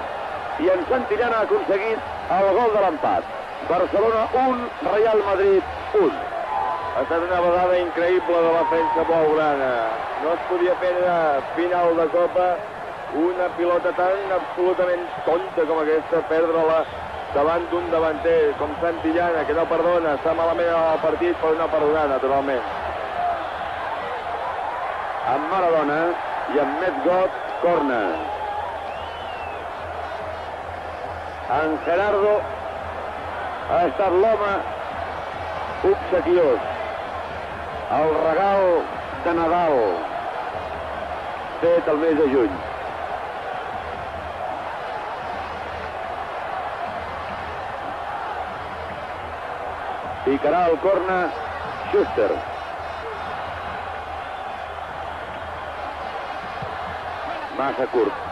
i en Santillana ha aconseguit el gol de l'empat. Barcelona 1, Real Madrid 1. Ha estat una vegada increïble de la defensa blaugrana. No es podia fer a final de Copa una pilota tan absolutament tonta com aquesta, perdre-la davant d'un davanter com Santillana, que no perdona, està malament al partit, però no perdonar, naturalment. Amb Maradona i amb Medgot, corna. En Gerardo ha estat l'home obsequiós. El regal de Nadal fet el mes de juny. Picarà el corna Schuster. Massa curt.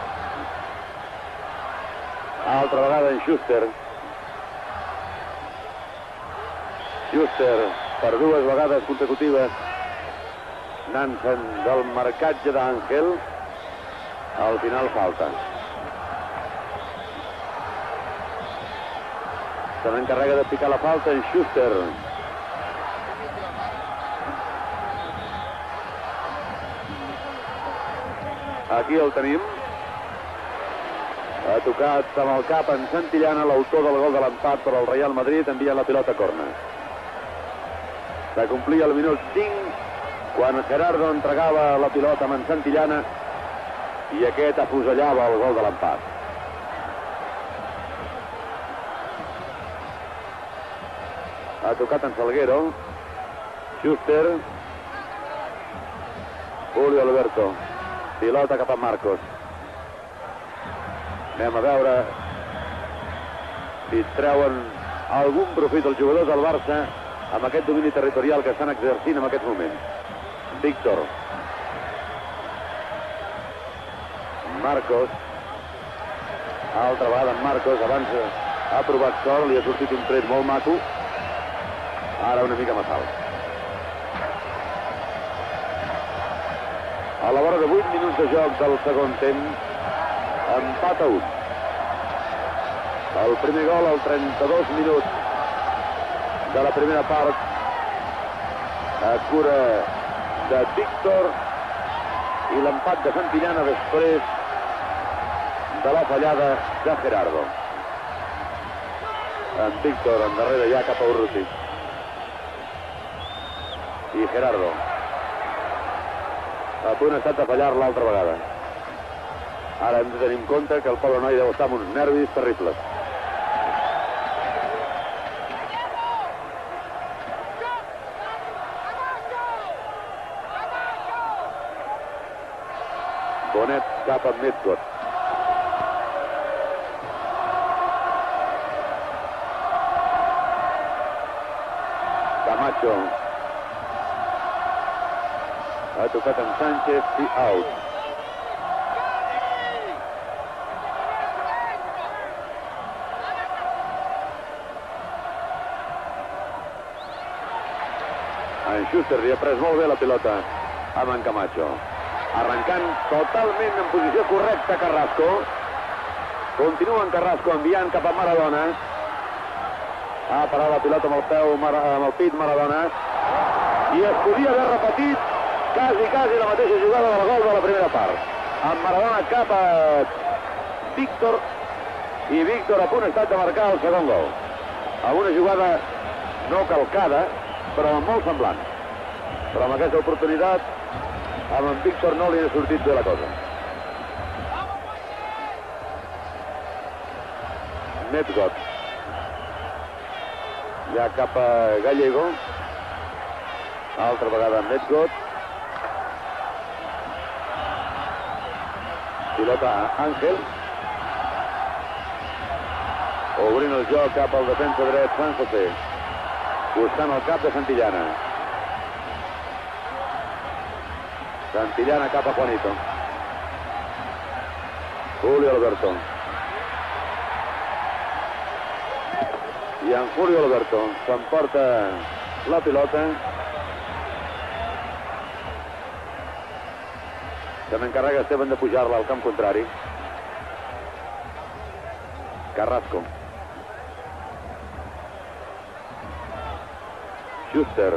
Altra vegada en Schuster. Schuster per 2 vegades consecutives Nansen del marcatge d'Àngel. Al final falta. Se n'encarrega de picar la falta en Schuster. Aquí el tenim. Ha tocat amb el cap en Santillana, l'autor del gol de l'empat per al Real Madrid, envia la pilota a córner. Se complia el minut 5 quan Gerardo entregava la pilota amb en Santillana i aquest afusellava el gol de l'empat. Ha tocat en Salguero. Schuster. Julio Alberto. Pilota cap a Marcos. Anem a veure si treuen algun profit els jugadors del Barça amb aquest domini territorial que estan exercint en aquests moments. Víctor. Marcos. Altra vegada en Marcos. Abans ha provat sort, li ha sortit un tret molt maco. Ara una mica més alt. A la vora de 8 minuts de joc del segon temps, empat a 1. El primer gol al 32 minuts de la primera part a cura de Víctor i l'empat de Santillana després de la fallada de Gerardo. En Víctor endarrere ja cap a Urruti. I Gerardo. A punt ha estat de fallar l'altra vegada. Ara hem de tenir en compte que el pobre noi deu estar amb uns nervis terribles. Bonet cap a Midgott. Camacho. Ha tocat en Sánchez i out. En Schuster li ha pres molt bé la pilota amb en Camacho. Arrencant totalment en posició correcta Carrasco. Continua en Carrasco enviant cap a Maradona. Ha parat la pilota amb el peu, amb el pit Maradona. I es podia haver repetit quasi la mateixa jugada del gol de la primera part. Amb Maradona cap a Víctor i Víctor a punt ha estat de marcar el segon gol. Amb una jugada no calcada, però molt semblant. Però amb aquesta oportunitat amb en Víctor no li ha sortit bé la cosa. Midgott. Ja cap a Gallego. Altra vegada Midgott. Pilota a Àngel. Obrint el joc cap al defensa dret San José. Buscant el cap de Santillana. Santillana cap a Juanito. Julio Alberto. I en Julio Alberto s'emporta la pilota. Se n'encarrega Esteban de pujar-la al camp contrari. Carrasco. Schuster.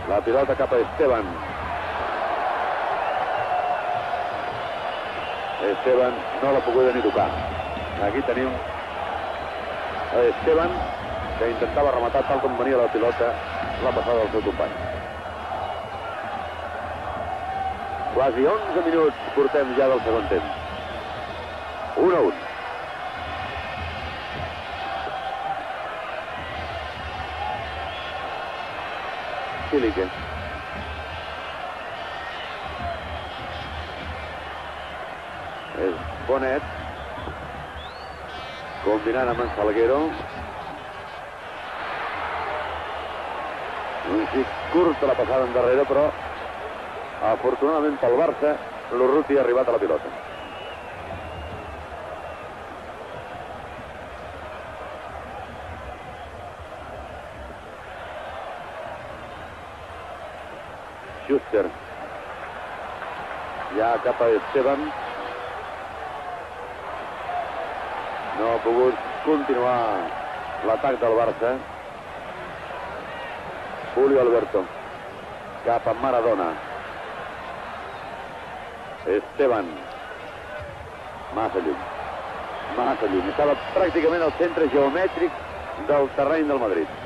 La pilota cap a Esteban. Esteban no l'ha pogut ni tocar. Aquí tenim a Esteban que intentava rematar tal com venia la pilota la passada del seu company. Quasi 11 minuts portem ja del segon temps. 1-1. Silique. És Bonet. Combinant amb en Salguero. Un xic curt la passada endarrere, però afortunadament pel Barça, l'Urruti ha arribat a la pilota. Schuster. Ja cap a Esteban. No ha pogut continuar l'atac del Barça. Julio Alberto. Cap a Maradona. Esteban. Massa lluny. Massa lluny. Estava pràcticament al centre geomètric del terreny del Madrid.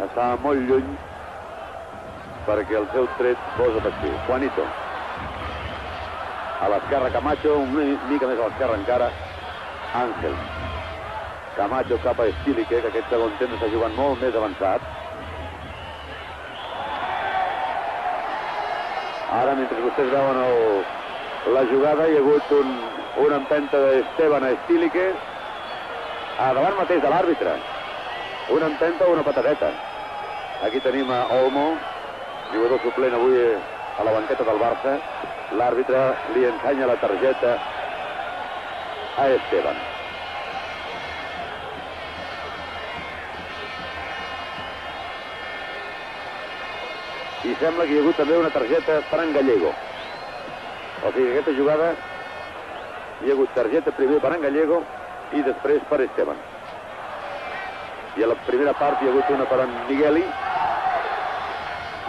Estava molt lluny perquè el seu tret fos efectiu. Juanito. A l'esquerra Camacho, una mica més a l'esquerra encara Ángel. Camacho cap a Estílique, que aquest segon temps està jugant molt més avançat. Ara, mentre vostès veuen la jugada, hi ha hagut una empenta d'Esteban a Estílique a davant mateix de l'àrbitre. Una empenta o una patadeta. Aquí tenim a Olmo, jugador suplent avui a la banqueta del Barça. L'àrbitre li ensenya la targeta a Esteban. I sembla que hi ha hagut també una targeta per en Gallego. O sigui, aquesta jugada hi ha hagut targeta primer per en Gallego i després per Esteban. I a la primera part hi ha hagut una per en Migueli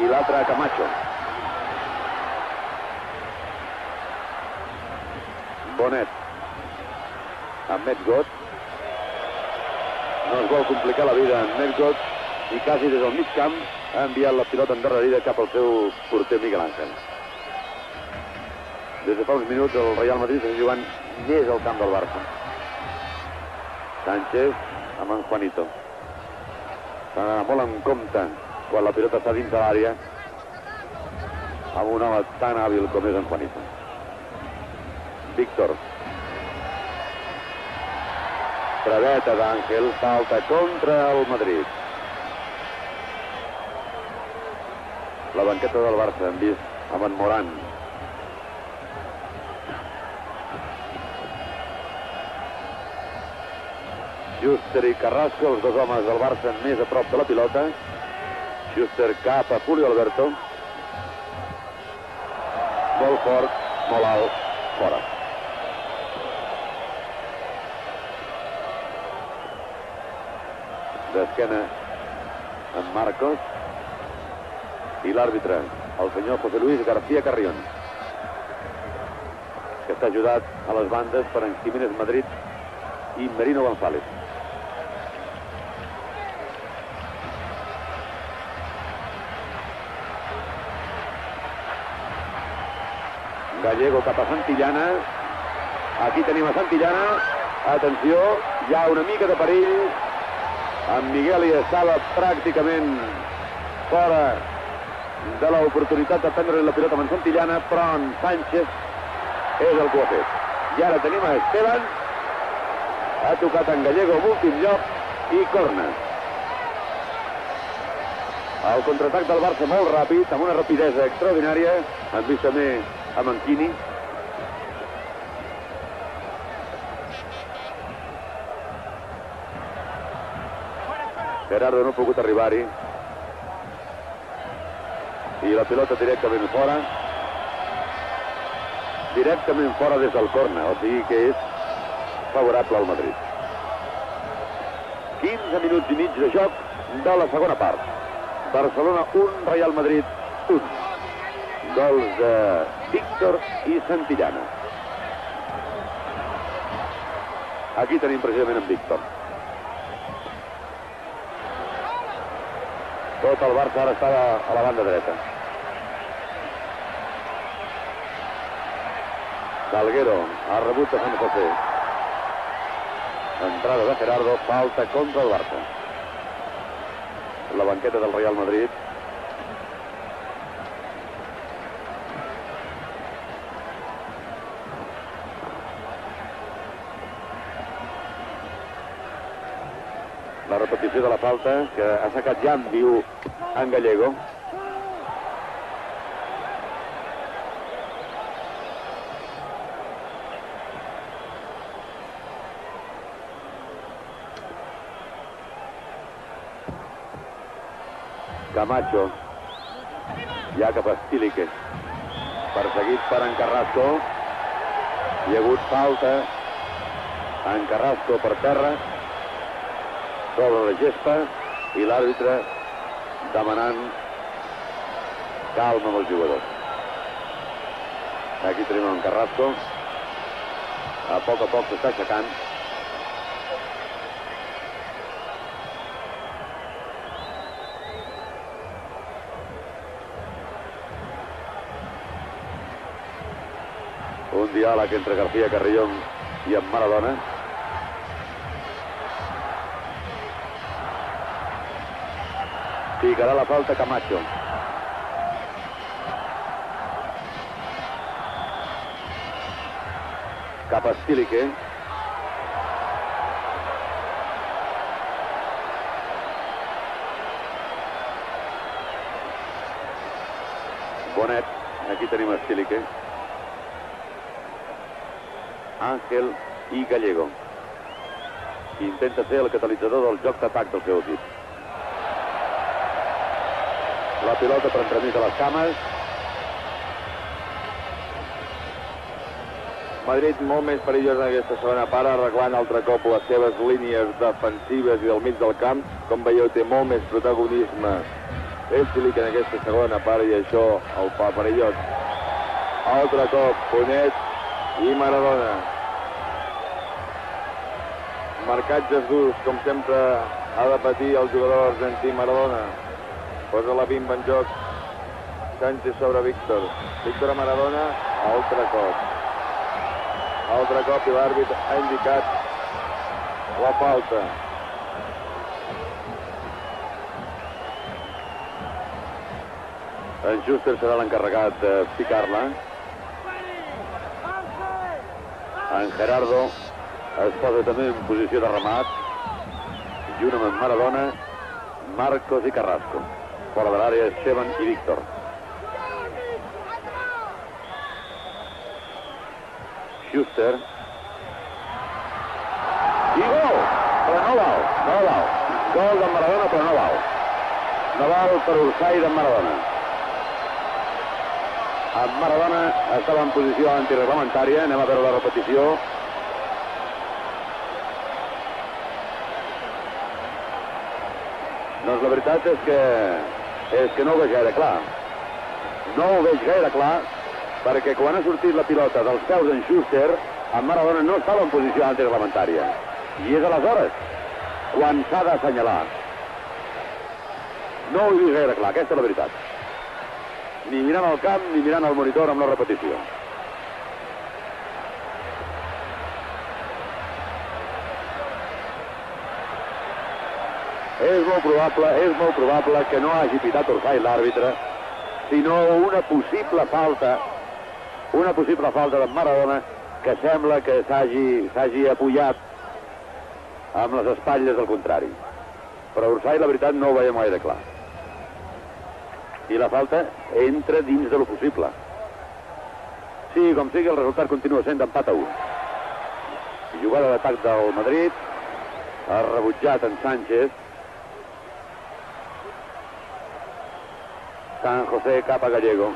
i l'altra a Camacho. Bonet amb Medgot. No es vol complicar la vida en Medgot i quasi des del mig camp ha enviat la pilota endarrerida cap al seu porter Miguel Ángel. Des de fa uns minuts el Real Madrid està jugant més al camp del Barça. Sánchez amb en Juanito. S'ha d'anar molt en compte quan la pilota està dins de l'àrea amb un home tan hàbil com és en Juanito. Víctor. Traveta d'Àngel, falta contra el Madrid. La banqueta del Barça hem vist amb en Morán. Schuster i Carrasco, els dos homes del Barça més a prop de la pilota. Schuster cap a Julio Alberto. Molt fort, molt alt, fora. D'esquena en Marcos. I l'àrbitre, el senyor José Luis García Carrión, que està ajudat a les bandes per en Jiménez Madrid i Merino González. Gallego cap a Santillana. Aquí tenim a Santillana. Atenció, hi ha una mica de perill. En Migueli estava pràcticament fora de l'oportunitat de prendre la pilota amb en Santillana, però en Sánchez és el que ho ha fet. I ara tenim a Esteban. Ha tocat en Gallego en últim lloc i corna. El contraatac del Barça molt ràpid, amb una rapidesa extraordinària. Hem vist també a Mancini. Gerardo no ha pogut arribar-hi. I la pilota directament fora. Directament fora des del corna, o sigui que és favorable al Madrid. 15 minuts i mig de joc de la segona part. Barcelona 1, Real Madrid 1. Gols de Víctor i Santillana. Aquí tenim precisament en Víctor. Tot el Barça ara està a la banda dreta. Salguero ha rebut de San José. Entrada de Gerardo, falta contra el Barça. La banqueta del Real Madrid. La repetició de la falta, que ha sacat ja en viu en Gallego. Camacho. ja cap a Stilique. Perseguit per en Carrasco. Hi ha hagut falta. En Carrasco per terra, sobre la gespa, i l'àrbitre demanant calma amb els jugadors. Aquí tenim en Carrasco. A poc s'està aixecant. Un diàleg entre García Carrillón i en Maradona. Picarà la falta Camacho. Cap a Stilique. Bonet. Aquí tenim a Stilique. Ángel i Gallego. Intenta ser el catalitzador del joc d'atac del seu equip. La pilota per entremig de les cames. Madrid molt més perillós en aquesta segona part, arreglant altre cop les seves línies defensives i del mig del camp. Com veieu, té molt més protagonisme Stilique en aquesta segona part i això el fa perillós. Altre cop, Bonet i Maradona. Marcatges durs, com sempre ha de patir el jugador argentí Maradona. Posa la bimba en joc. Sánchez sobre Víctor. Víctor a Maradona. Altre cop. Altre cop i l'àrbit ha indicat la falta. En Schuster serà l'encarregat de picar-la. En Gerardo es posa també en posició de remat. Junt amb en Maradona, Marcos i Carrasco. Fora de l'àrea, Esteban i Víctor. Schuster. I gol! Però no val, no val. Gol d'en Maradona, però no val. No val per Ursay d'en Maradona. En Maradona estava en posició antireglamentària. Anem a veure la repetició. Doncs la veritat és que no ho veig gaire clar. No ho veig gaire clar perquè quan ha sortit la pilota dels peus d'en Schuster, en Maradona no estava en posició antireglamentària. I és aleshores quan s'ha d'assenyalar. No ho he vist gaire clar, aquesta és la veritat. Ni mirant al camp ni mirant al monitor amb la repetició. És molt probable que no hagi pitat Ursay l'àrbitre, sinó una possible falta d'en Maradona que sembla que s'hagi apujat amb les espatlles del contrari. Però Ursay, la veritat, no ho veiem gaire clar. I la falta entra dins de lo possible. Sí, com sigui, el resultat continua sent d'empat a 1. Jugada d'atac del Madrid. Ha rebutjat en Sánchez. San José cap a Gallego.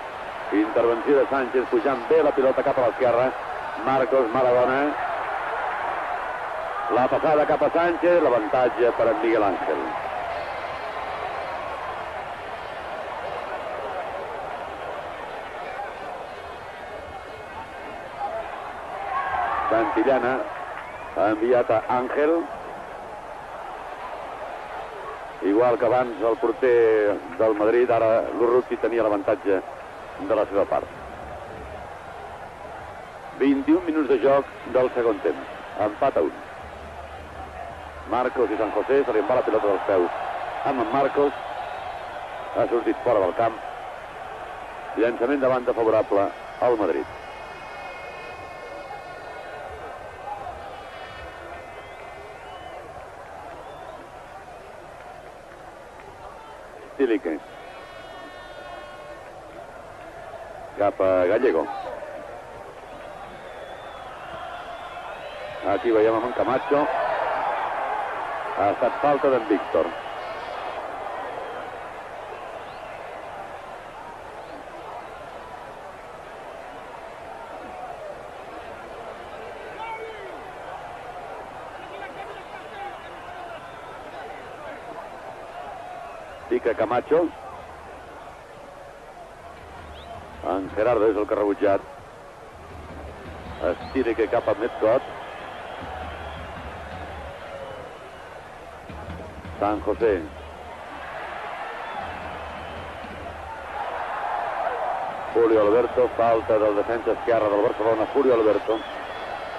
Intervenció de Sánchez, pujant bé la pilota cap a l'esquerra. Marcos, Maradona. La passada cap a Sánchez, l'avantatge per en Miguel Ángel. Santillana ha enviat a Ángel. Igual que abans el porter del Madrid, ara l'Urruti tenia l'avantatge de la seva part. 21 minuts de joc del segon temps. Empat a 1. Marcos i San José, se li en va la pilota dels peus amb en Marcos. Ha sortit fora del camp. Llançament de banda favorable al Madrid. Stilique. Cap a Gallego. Aquí veiem amb en Camacho. Ha estat falta d'en Víctor. Fica Camacho. En Gerardo és el que ha rebutjat. Estira que cap a Metcot. San José. Julio Alberto, falta del defensa esquerre del Barcelona, Julio Alberto,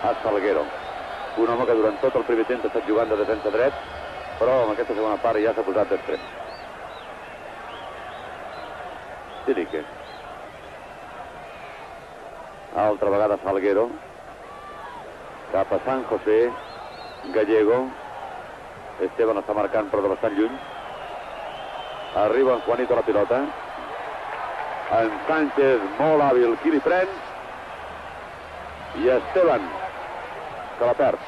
a Salguero. Un home que durant tot el primer temps ha estat jugant de defensa dret, però en aquesta segona part ja s'ha posat d'extrem. Tirique. Altra vegada Salguero. Cap a San José. Gallego. Esteban està marcant però de bastant lluny. Arriba en Juanito a la pilota. En Sánchez, molt hàbil, qui li pren. I Esteban, que la perd.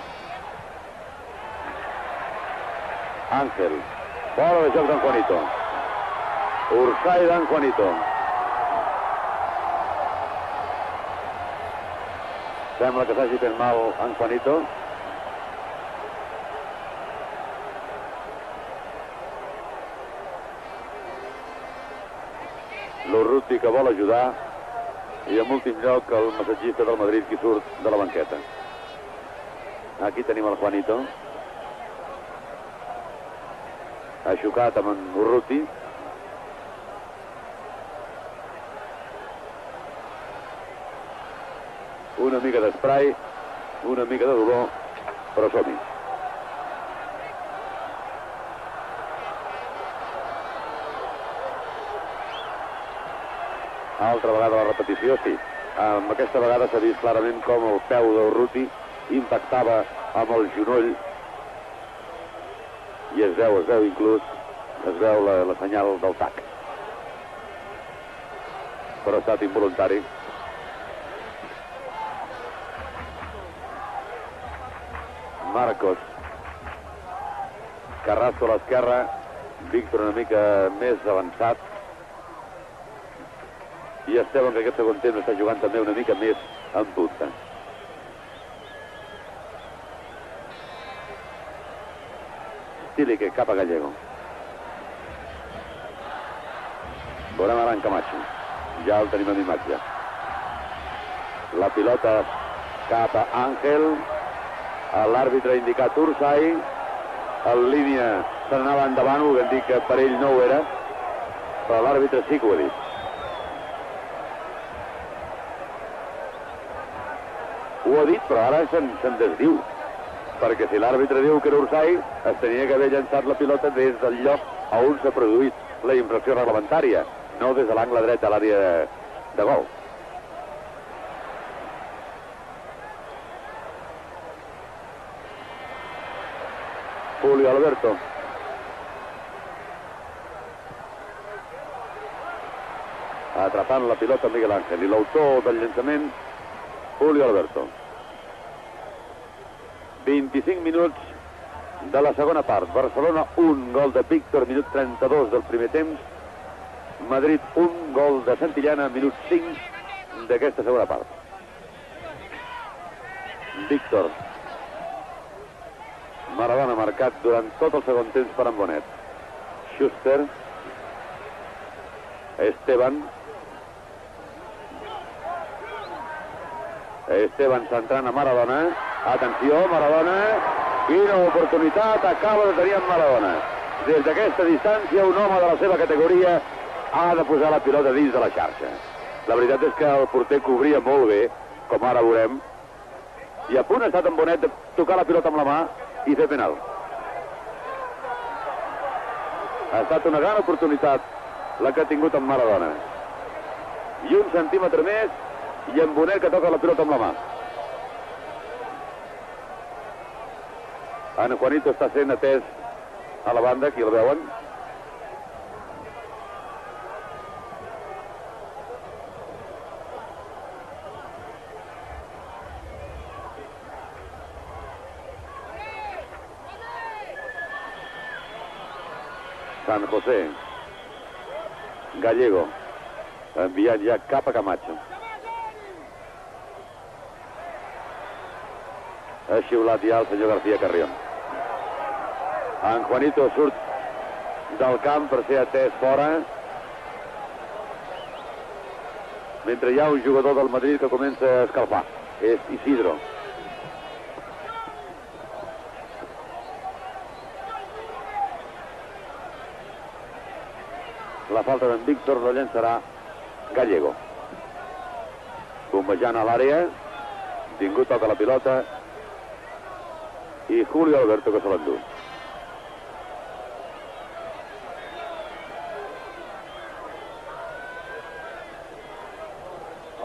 Ángel, fora de joc d'en Juanito. Ursay d'en Juanito. Sembla que s'hagi fet mal en Juanito. L'Urruti que vol ajudar i en últim lloc el massatgista del Madrid qui surt de la banqueta. Aquí tenim el Juanito. Ha xocat amb en Urruti. Una mica d'esprai, una mica de dolor, però som-hi. Altra vegada la repetició, sí. Amb aquesta vegada s'ha vist clarament com el peu d'Urruti impactava amb el genoll i es veu inclús, es veu la senyal del tac. Però ha estat involuntari. Marcos. Carrasco a l'esquerra. Víctor una mica més avançat. I Esteban, que aquest segon temps està jugant també una mica més en punta. Stilique cap a Gallego. Veurem ara en Camacho. Ja el tenim en imatge. La pilota cap a Ángel. L'àrbitre ha indicat Ursay. En línia se n'anava endavant, ho vam dir que per ell no ho era, però l'àrbitre sí que ho ha dit. Ho ha dit, però ara se'n desdiu, perquè si l'àrbitre diu que era Ursay, es tenia que haver llançat la pilota des del lloc on s'ha produït la infracció reglamentària, no des de l'angle dret de l'àrea de gol. Julio Alberto. Atrapant la pilota Miguel Ángel i l'autor del llançament Julio Alberto. 25 minuts de la segona part. Barcelona 1, gol de Víctor, minut 32 del primer temps. Madrid 1, gol de Santillana, minut 5 d'aquesta segona part. Víctor. Maradona marcat durant tot el segon temps per en Bonet. Schuster. Esteban. Esteban centrant a Maradona. Atenció, Maradona. Quina oportunitat acaba de tenir en Maradona. Des d'aquesta distància, un home de la seva categoria ha de posar la pilota dins de la xarxa. La veritat és que el porter cobria molt bé, com ara veurem, i a punt ha estat en Bonet de tocar la pilota amb la mà i fer penal. Ha estat una gran oportunitat la que ha tingut en Maradona. I un centímetre més i en Bonet que toca la pilota amb la mà. En Juanito està sent atès a la banda, aquí el veuen. San José. Gallego. Enviant ja cap a Camacho. Ha xiulat ja el senyor García Carrión. En Juanito surt del camp per ser atès fora. Mentre hi ha un jugador del Madrid que comença a escalfar. És Isidro. La falta d'en Víctor la llançarà Gallego. Bombejant a l'àrea. Ningú toca la pilota. I Julio Alberto que se l'endú.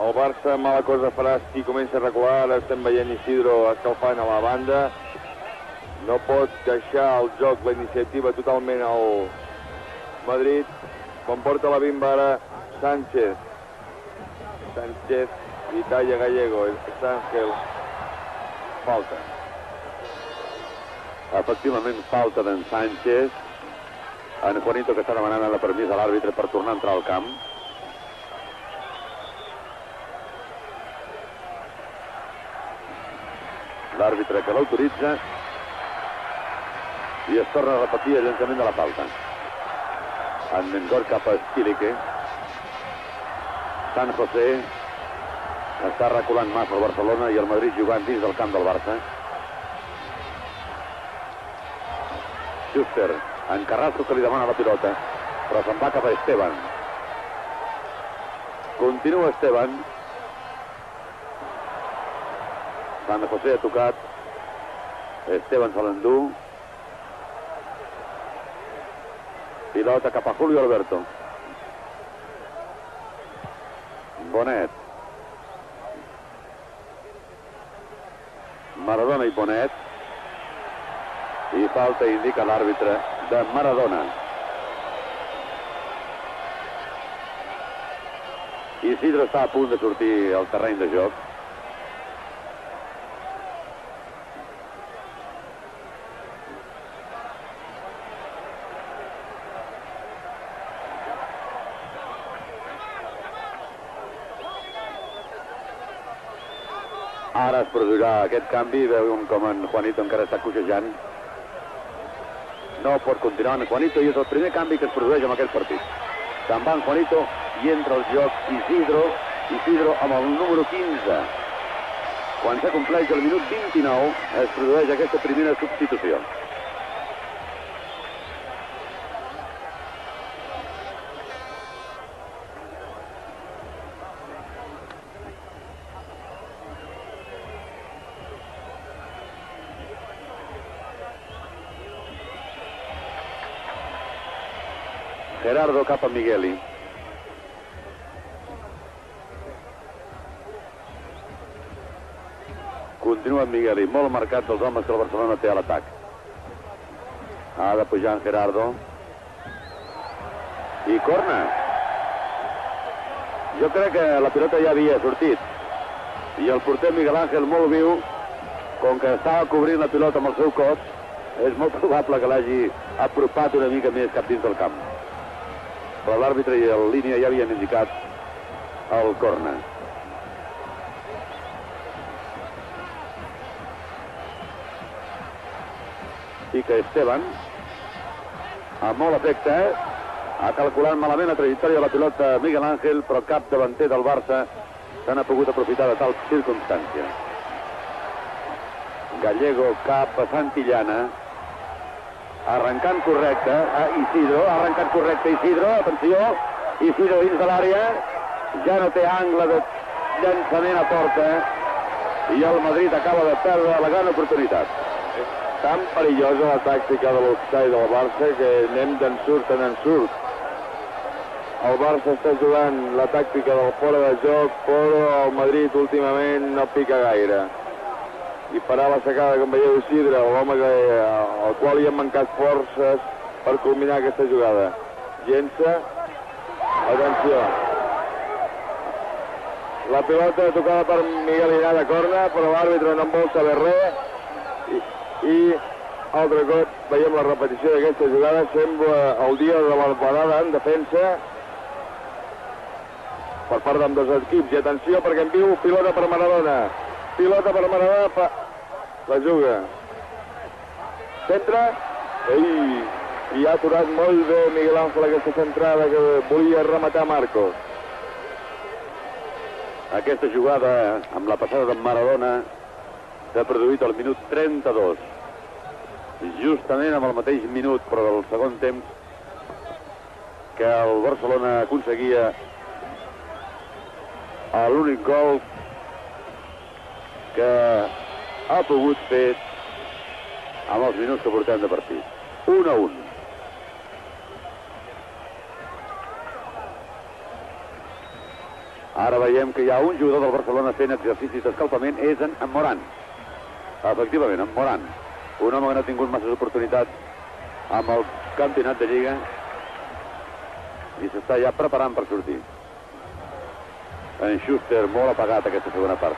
El Barça mala cosa farà si comença a recular. Ara estem veient Isidro escalfant a la banda. No pot deixar el joc, la iniciativa totalment al Madrid. Com porta la bimba ara Sánchez. Sánchez i talla Gallego. És Ángel. Falta. Efectivament, falta d'en Sánchez. En Juanito que està demanant la permís a l'àrbitre per tornar a entrar al camp. L'àrbitre que l'autoritza. I es torna a repetir el llançament de la falta. En Mengor cap a Esquilique. San José està reculant massa el Barcelona i el Madrid jugant dins del camp del Barça. Schuster, en Carrasco que li demana la pilota, però se'n va cap a Esteban. Continua Esteban. San José ha tocat. Esteban se l'endú. Pilota cap a Julio Alberto. Bonet. Maradona i Bonet. I falta indica l'àrbitre de Maradona. Isidro està a punt de sortir al terreny de joc. Ara es produirà aquest canvi. Veuen com en Juanito encara està coixejant. No pot continuar en Juanito i és el primer canvi que es produeix en aquest partit. Se'n va en Juanito i entra al joc Isidro. Isidro amb el número 15. Quan s'acompleix el minut 29 es produeix aquesta primera substitució. Gerardo cap a Migueli. Continua Migueli, molt marcat dels homes que el Barcelona té a l'atac. Ha de pujar en Gerardo. I corna. Jo crec que la pilota ja havia sortit. I el porter Miguel Ángel, molt viu, com que estava cobrint la pilota amb el seu cos, és molt probable que l'hagi apropat una mica més cap dins del camp. Però l'àrbitre i el línia ja havien indicat el corna. I que Esteban, amb molt efecte, ha calculat malament la trajectòria de la pilota Miguel Ángel, però cap davanter del Barça se n'ha pogut aprofitar de tal circumstància. Gallego cap a Santillana. Arrencant correcte a Isidro, ha arrencat correcte Isidro, atenció, Isidro dins de l'àrea, ja no té angle de llançament a porta i el Madrid acaba de perdre la gran oportunitat. És tan perillosa la tàctica de l'offside del Barça que anem d'ensurt en ensurt. El Barça està jugant la tàctica del fora de joc, però el Madrid últimament no pica gaire. I farà la secada, com veieu, Isidre, l'home al qual hi han mancat forces per culminar aquesta jugada. Llença. Atenció. La pilota tocada per Miguel Iná de corna, però l'àrbitre no en vol saber res. I altre cop veiem la repetició d'aquesta jugada. Sembla el dia de l'albarada en defensa per part d'ambdós equips. I atenció, perquè en viu, pilota per Maradona. Pilota per Maradona, la juga. Centra. Ei, i ha aturat molt bé Miguel Ángel aquesta centrada que volia rematar Marcos. Aquesta jugada amb la passada d'en Maradona s'ha produït al minut 32. Justament amb el mateix minut, però del segon temps, que el Barcelona aconseguia l'únic gol que ha pogut fer amb els minuts que portem de partit. 1-1. Ara veiem que hi ha un jugador del Barcelona fent exercicis d'escalfament, és en Morán. Efectivament, en Morán. Un home que no ha tingut masses oportunitats amb el campionat de Lliga i s'està ja preparant per sortir. En Schuster molt apagat aquesta segona part.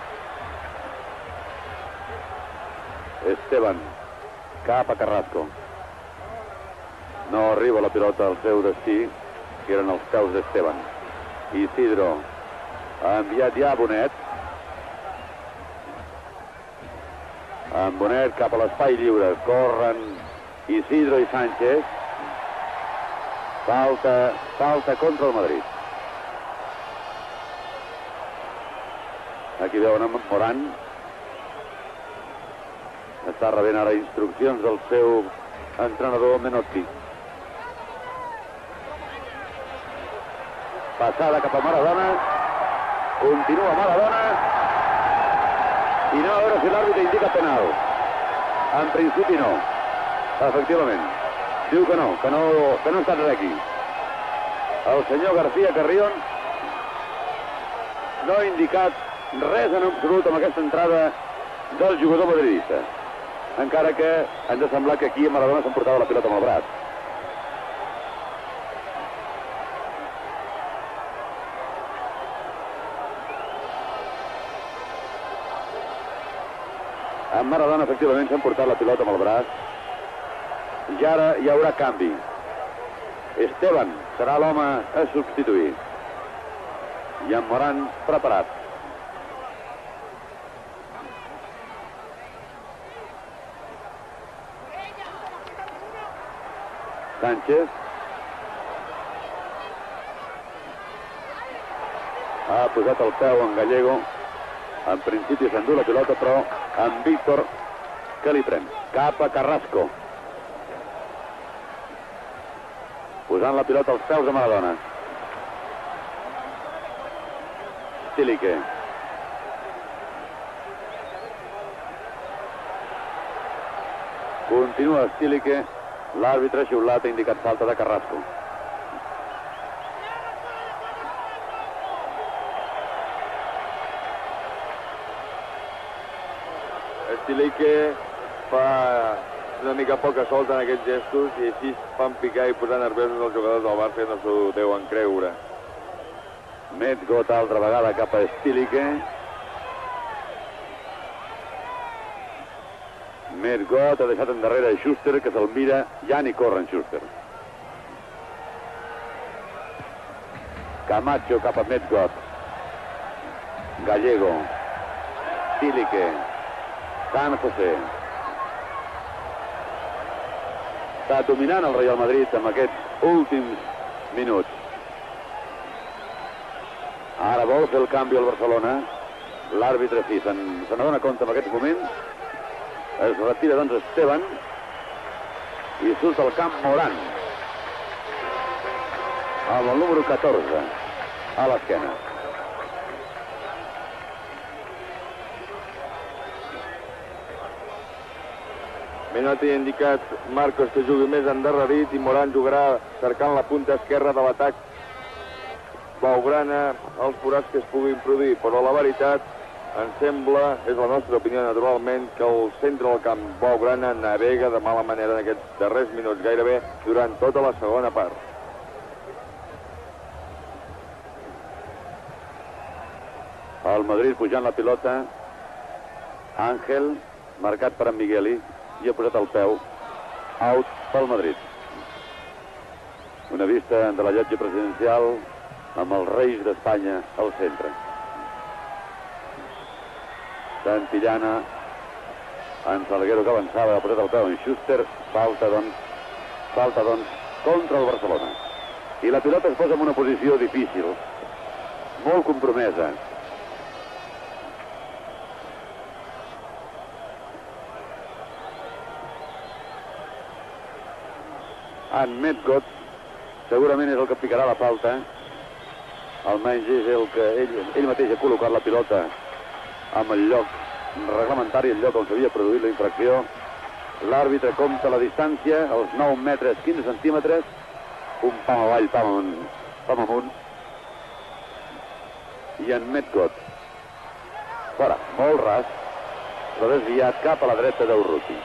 Esteban cap a Carrasco. No arriba la pilota al seu destí, que eren els peus d'Esteban. Isidro ha enviat ja a Bonet. En Bonet cap a l'espai lliure. Corren Isidro i Sánchez. Falta contra el Madrid. Aquí veuen en Morán. Està rebent ara instruccions del seu entrenador Menotti. Passada cap a Maradona. Continua Maradona. I no a veure si l'àrbitre indica penal. En principi no. Efectivament. Diu que no està res aquí. El senyor García Carrión no ha indicat res en absolut amb aquesta entrada del jugador madridista. Encara que ens ha semblat que aquí a Maradona s'emportava la pilota amb el braç. En Maradona efectivament s'ha emportat la pilota amb el braç. I ara hi haurà canvi. Esteban serà l'home a substituir. I en Morán preparat. Sánchez ha posat el peu en Gallego. En principi s'endú la pilota, però en Víctor que li pren. Cap a Carrasco. Posant la pilota als peus de Maradona. Stilike. Continua Stilike. L'àrbitre xiulat ha indicat falta de Carrasco. Stilike fa una mica poca solta en aquests gestos i així fan picar i posar nerviosos els jugadors del Barça i no s'ho deuen creure. Medgot altra vegada cap a Stilike. Medgot ha deixat endarrere Schuster, que se'l mira, ja ni corre en Schuster. Camacho cap a Medgot. Gallego. Stilike. San José. Està dominant el Real Madrid en aquests últims minuts. Ara vol fer el canvi al Barcelona. L'àrbitre sí, se n'adona compte en aquest moment. Es retira doncs Esteban i surt al camp Morán amb el número 14 a l'esquena. Menotti ha indicat Marcos que jugui més endarrerit i Morán jugarà cercant la punta esquerra de l'atac blaugrana als forats que es puguin produir, però la veritat em sembla, és la nostra opinió naturalment, que el centre del camp blaugrana navega de mala manera en aquests darrers minuts, gairebé durant tota la segona part. El Madrid pujant la pilota. Ángel, marcat per en Migueli, i ha posat el peu. Out pel Madrid. Una vista de la llotja presidencial amb els reis d'Espanya al centre. Santillana, en Salguero que avançava, ha posat el peu en Schuster. Falta, doncs, Falta, doncs, contra el Barcelona. I la pilota es posa en una posició difícil, molt compromesa. En Medgott segurament és el que picarà la falta. Almenys és el que ell mateix ha col·locat la pilota en el lloc reglamentari, el lloc on s'havia produït la infracció. L'àrbitre compta la distància, els 9 metres 15 centímetres, un pam avall, pam amunt. I en Medgott, fora, molt ras, però desviat cap a la dreta d'Urruti.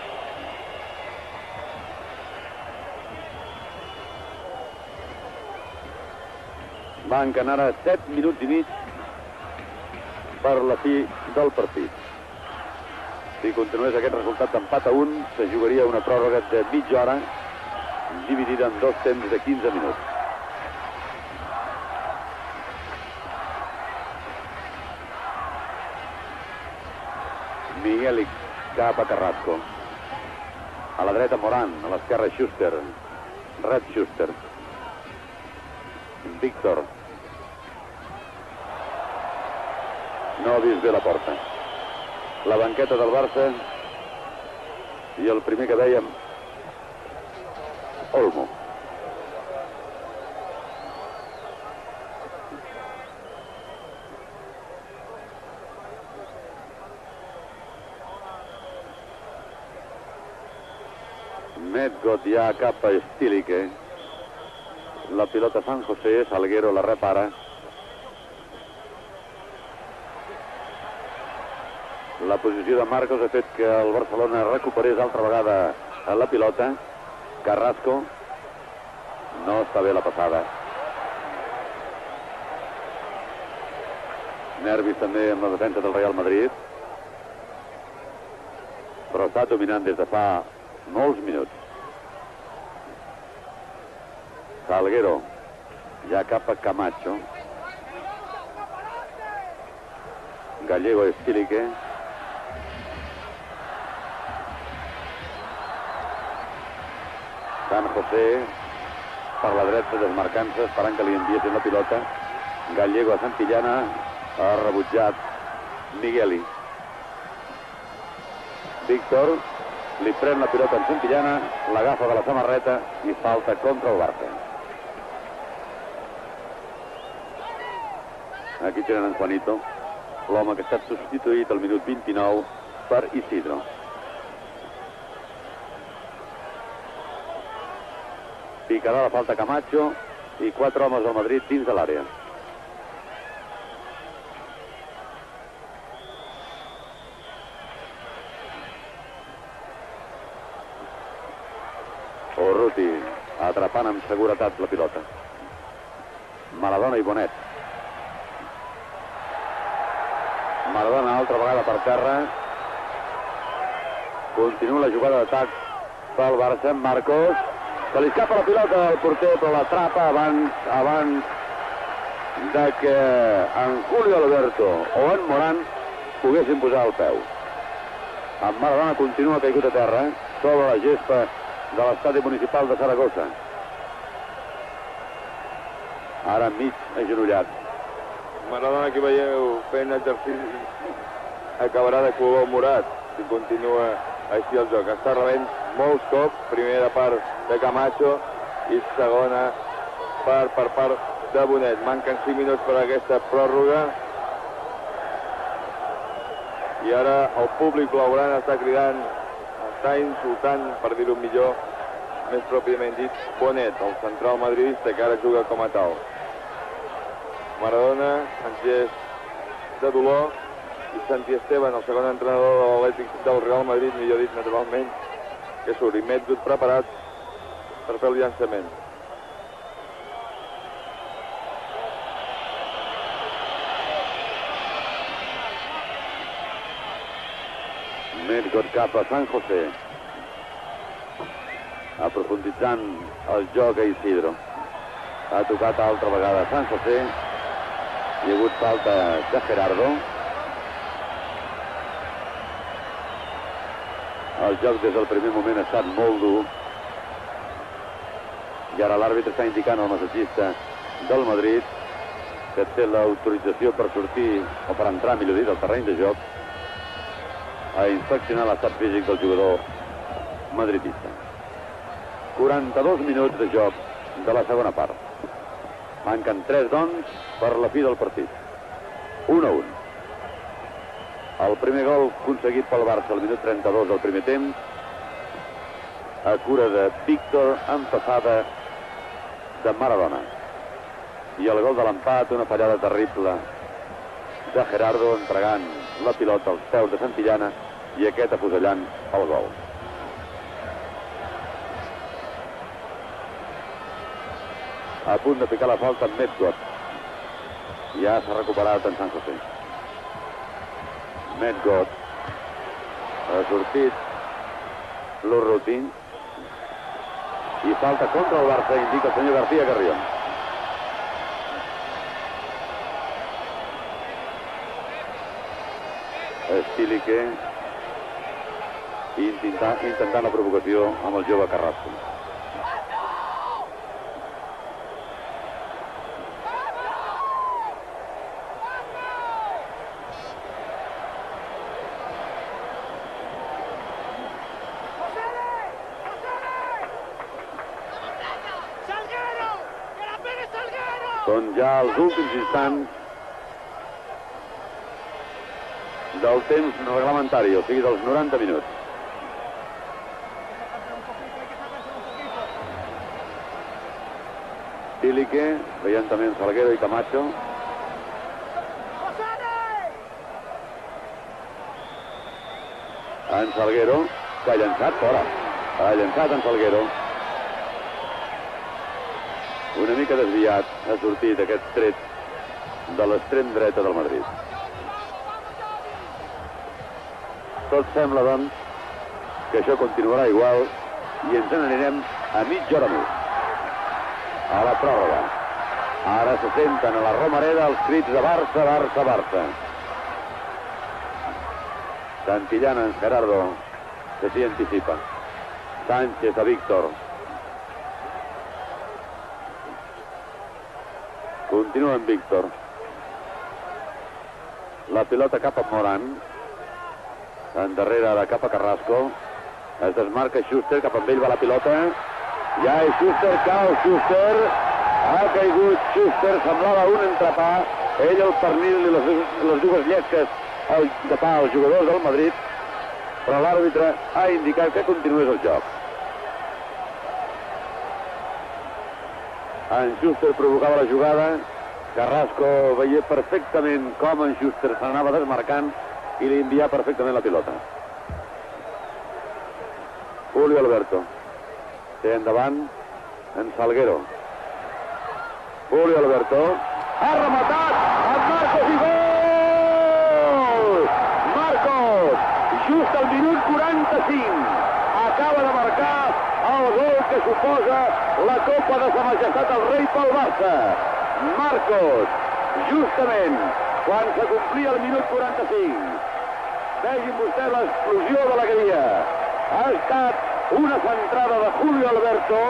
Manquen ara 7 minuts i mig per la fi del partit. Si continués aquest resultat d'empat a 1, se jugaria una pròrroga de mitja hora, dividida en 2 temps de 15 minuts. Migueli cap a Carrasco. A la dreta Morán, a l'esquerra Schuster. Red Schuster. Víctor. No ha vist bé la porta. La banqueta del Barça i el primer que dèiem, Olmo. Medgott ja cap a Stilique. La pilota San José, Salguero la repara. La posició de Marcos ha fet que el Barcelona recuperés altra vegada la pilota. Carrasco. No està bé la passada. Nervis també amb la defensa del Real Madrid. Però està dominant des de fa molts minuts. Salguero. Ja cap a Camacho. Gallego Stilique. San José per la dreta, desmarcant-se, esperant que li enviessin la pilota. Gallego a Santillana, ha rebutjat Migueli. Víctor li pren la pilota en Santillana, l'agafa de la samarreta i falta contra el Barça. Aquí tenen en Juanito, l'home que ha estat substituït al minut 29 per Isidro. Picarà la falta Camacho i 4 homes del Madrid dins de l'àrea. Urruti atrapant amb seguretat la pilota. Maradona i Bonet. Maradona altra vegada per terra. Continua la jugada d'atac pel Barça. Marcos. Se li escapa la pilota al porter, però l'atrapa abans de que en Julio Alberto o en Morán poguessin posar el peu. En Maradona continua caigut a terra sobre la gespa de l'estadi municipal de Saragossa. Ara mig agenollat. Maradona, que veieu fent exercici, acabarà de color morat si continua així el joc. Està rebent molts cops, primera part de Camacho i segona part per part de Bonet. Manquen 5 minuts per aquesta pròrroga i ara el públic blaugrana està cridant, està insultant, per dir-ho millor, més pròpiament dit, Bonet, el central madridista que ara juga com a tal. Maradona, en gest de dolor, i Santi Esteban, el segon entrenador de l'Atlètic del Real Madrid, millor dit naturalment, que surt, i Medgott preparat per fer el llançament. Medgott cap a San José, aprofunditzant el joc a Isidro. Ha tocat altra vegada San José, hi ha hagut falta de Gerardo. El joc des del primer moment ha estat molt dur. I ara l'àrbitre està indicant al massatgista del Madrid que té l'autorització per sortir, o per entrar, millor dit, al terreny de joc, a inspeccionar l'estat físic del jugador madridista. 42 minuts de joc de la segona part. Manquen 3, doncs, per la fi del partit. 1-1. El primer gol aconseguit pel Barça al minut 32 del primer temps, a cura de Víctor, en passada de Maradona. I el gol de l'empat, una fallada terrible de Gerardo, entregant la pilota als peus de Santillana i aquest afusellant el gol. A punt de picar la falta en Medgod. Ja s'ha recuperat en San José. Medgod. Ha sortit l'Urruti. I falta contra el Barça, indica el senyor García Carrión. Stilique intentant la provocació amb el jove Carrasco. Són ja els últims instants del temps reglamentari, o sigui, dels 90 minuts. Stilique, veient també en Salguero i Camacho. En Salguero, que ha llançat fora. Ha llançat en Salguero. Una mica desviat ha sortit aquest tret de l'extrem dreta del Madrid. Tot sembla, doncs, que això continuarà igual i ens n'anirem a mitja hora més. A la pròrroga. Ara se senten a la Romareda els crits de Barça, Barça, Barça. Santillana en Gerardo, que s'hi anticipa. Sánchez a Víctor. Continua en Víctor. La pilota cap a Morán. Endarrere de cap a Carrasco. Es desmarca Schuster, cap amb ell va la pilota. Ja és Schuster, cau Schuster. Ha caigut Schuster, semblava un entrepà. Ell el pernil i les dues llesques de pa als jugadors del Madrid. Però l'àrbitre ha indicat que continués el joc. En Schuster provocava la jugada. Carrasco veia perfectament com en Schuster s'anava desmarcant i li enviava perfectament la pilota. Julio Alberto. Té endavant en Salguero. Julio Alberto. Ha rematat en Marcos i gol! Marcos, just al minut 45, acaba de marcar el gol que suposa la Copa de Sa Majestat el Rei pel Barça. Marcos, justament quan se complia el minut 45. Vegin vostès l'explosió d'alegria. Ha estat una centrada de Julio Alberto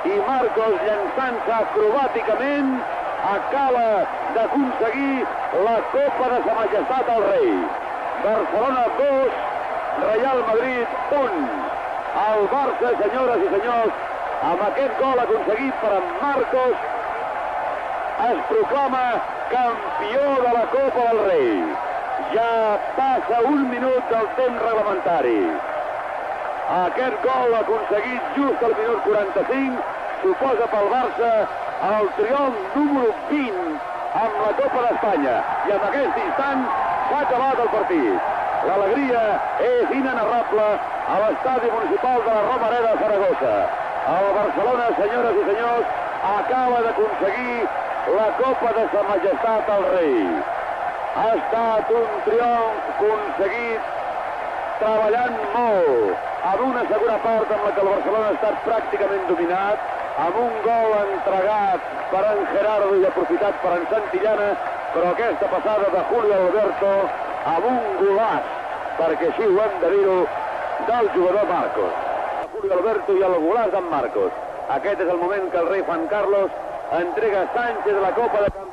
i Marcos, llançant-se acrobàticament, acaba d'aconseguir la Copa de Sa Majestat al Rei. Barcelona 2, Real Madrid 1. El Barça, senyores i senyors, amb aquest gol aconseguit per en Marcos, es proclama campió de la Copa del Rei. Ja passa un minut del temps reglamentari. Aquest gol aconseguit just al minut 45 suposa pel Barça el triomf número 20 amb la Copa d'Espanya. I en aquest instant s'ha acabat el partit. L'alegria és inenarrable a l'estadi municipal de la Romareda de Saragossa. El Barcelona, senyores i senyors, acaba d'aconseguir la Copa de Sa Majestat al Rei. Ha estat un triomf aconseguit treballant molt, amb una segona part en la que el Barcelona ha estat pràcticament dominat, amb un gol entregat per en Gerardo i aprofitat per en Santillana, però aquesta passada de Julio Alberto amb un golaç, perquè així ho hem de dir-ho, del jugador Marcos. Julio Alberto i el golaç d'en Marcos. Aquest és el moment que el rei Juan Carlos entrega a Sánchez la Copa de Campions.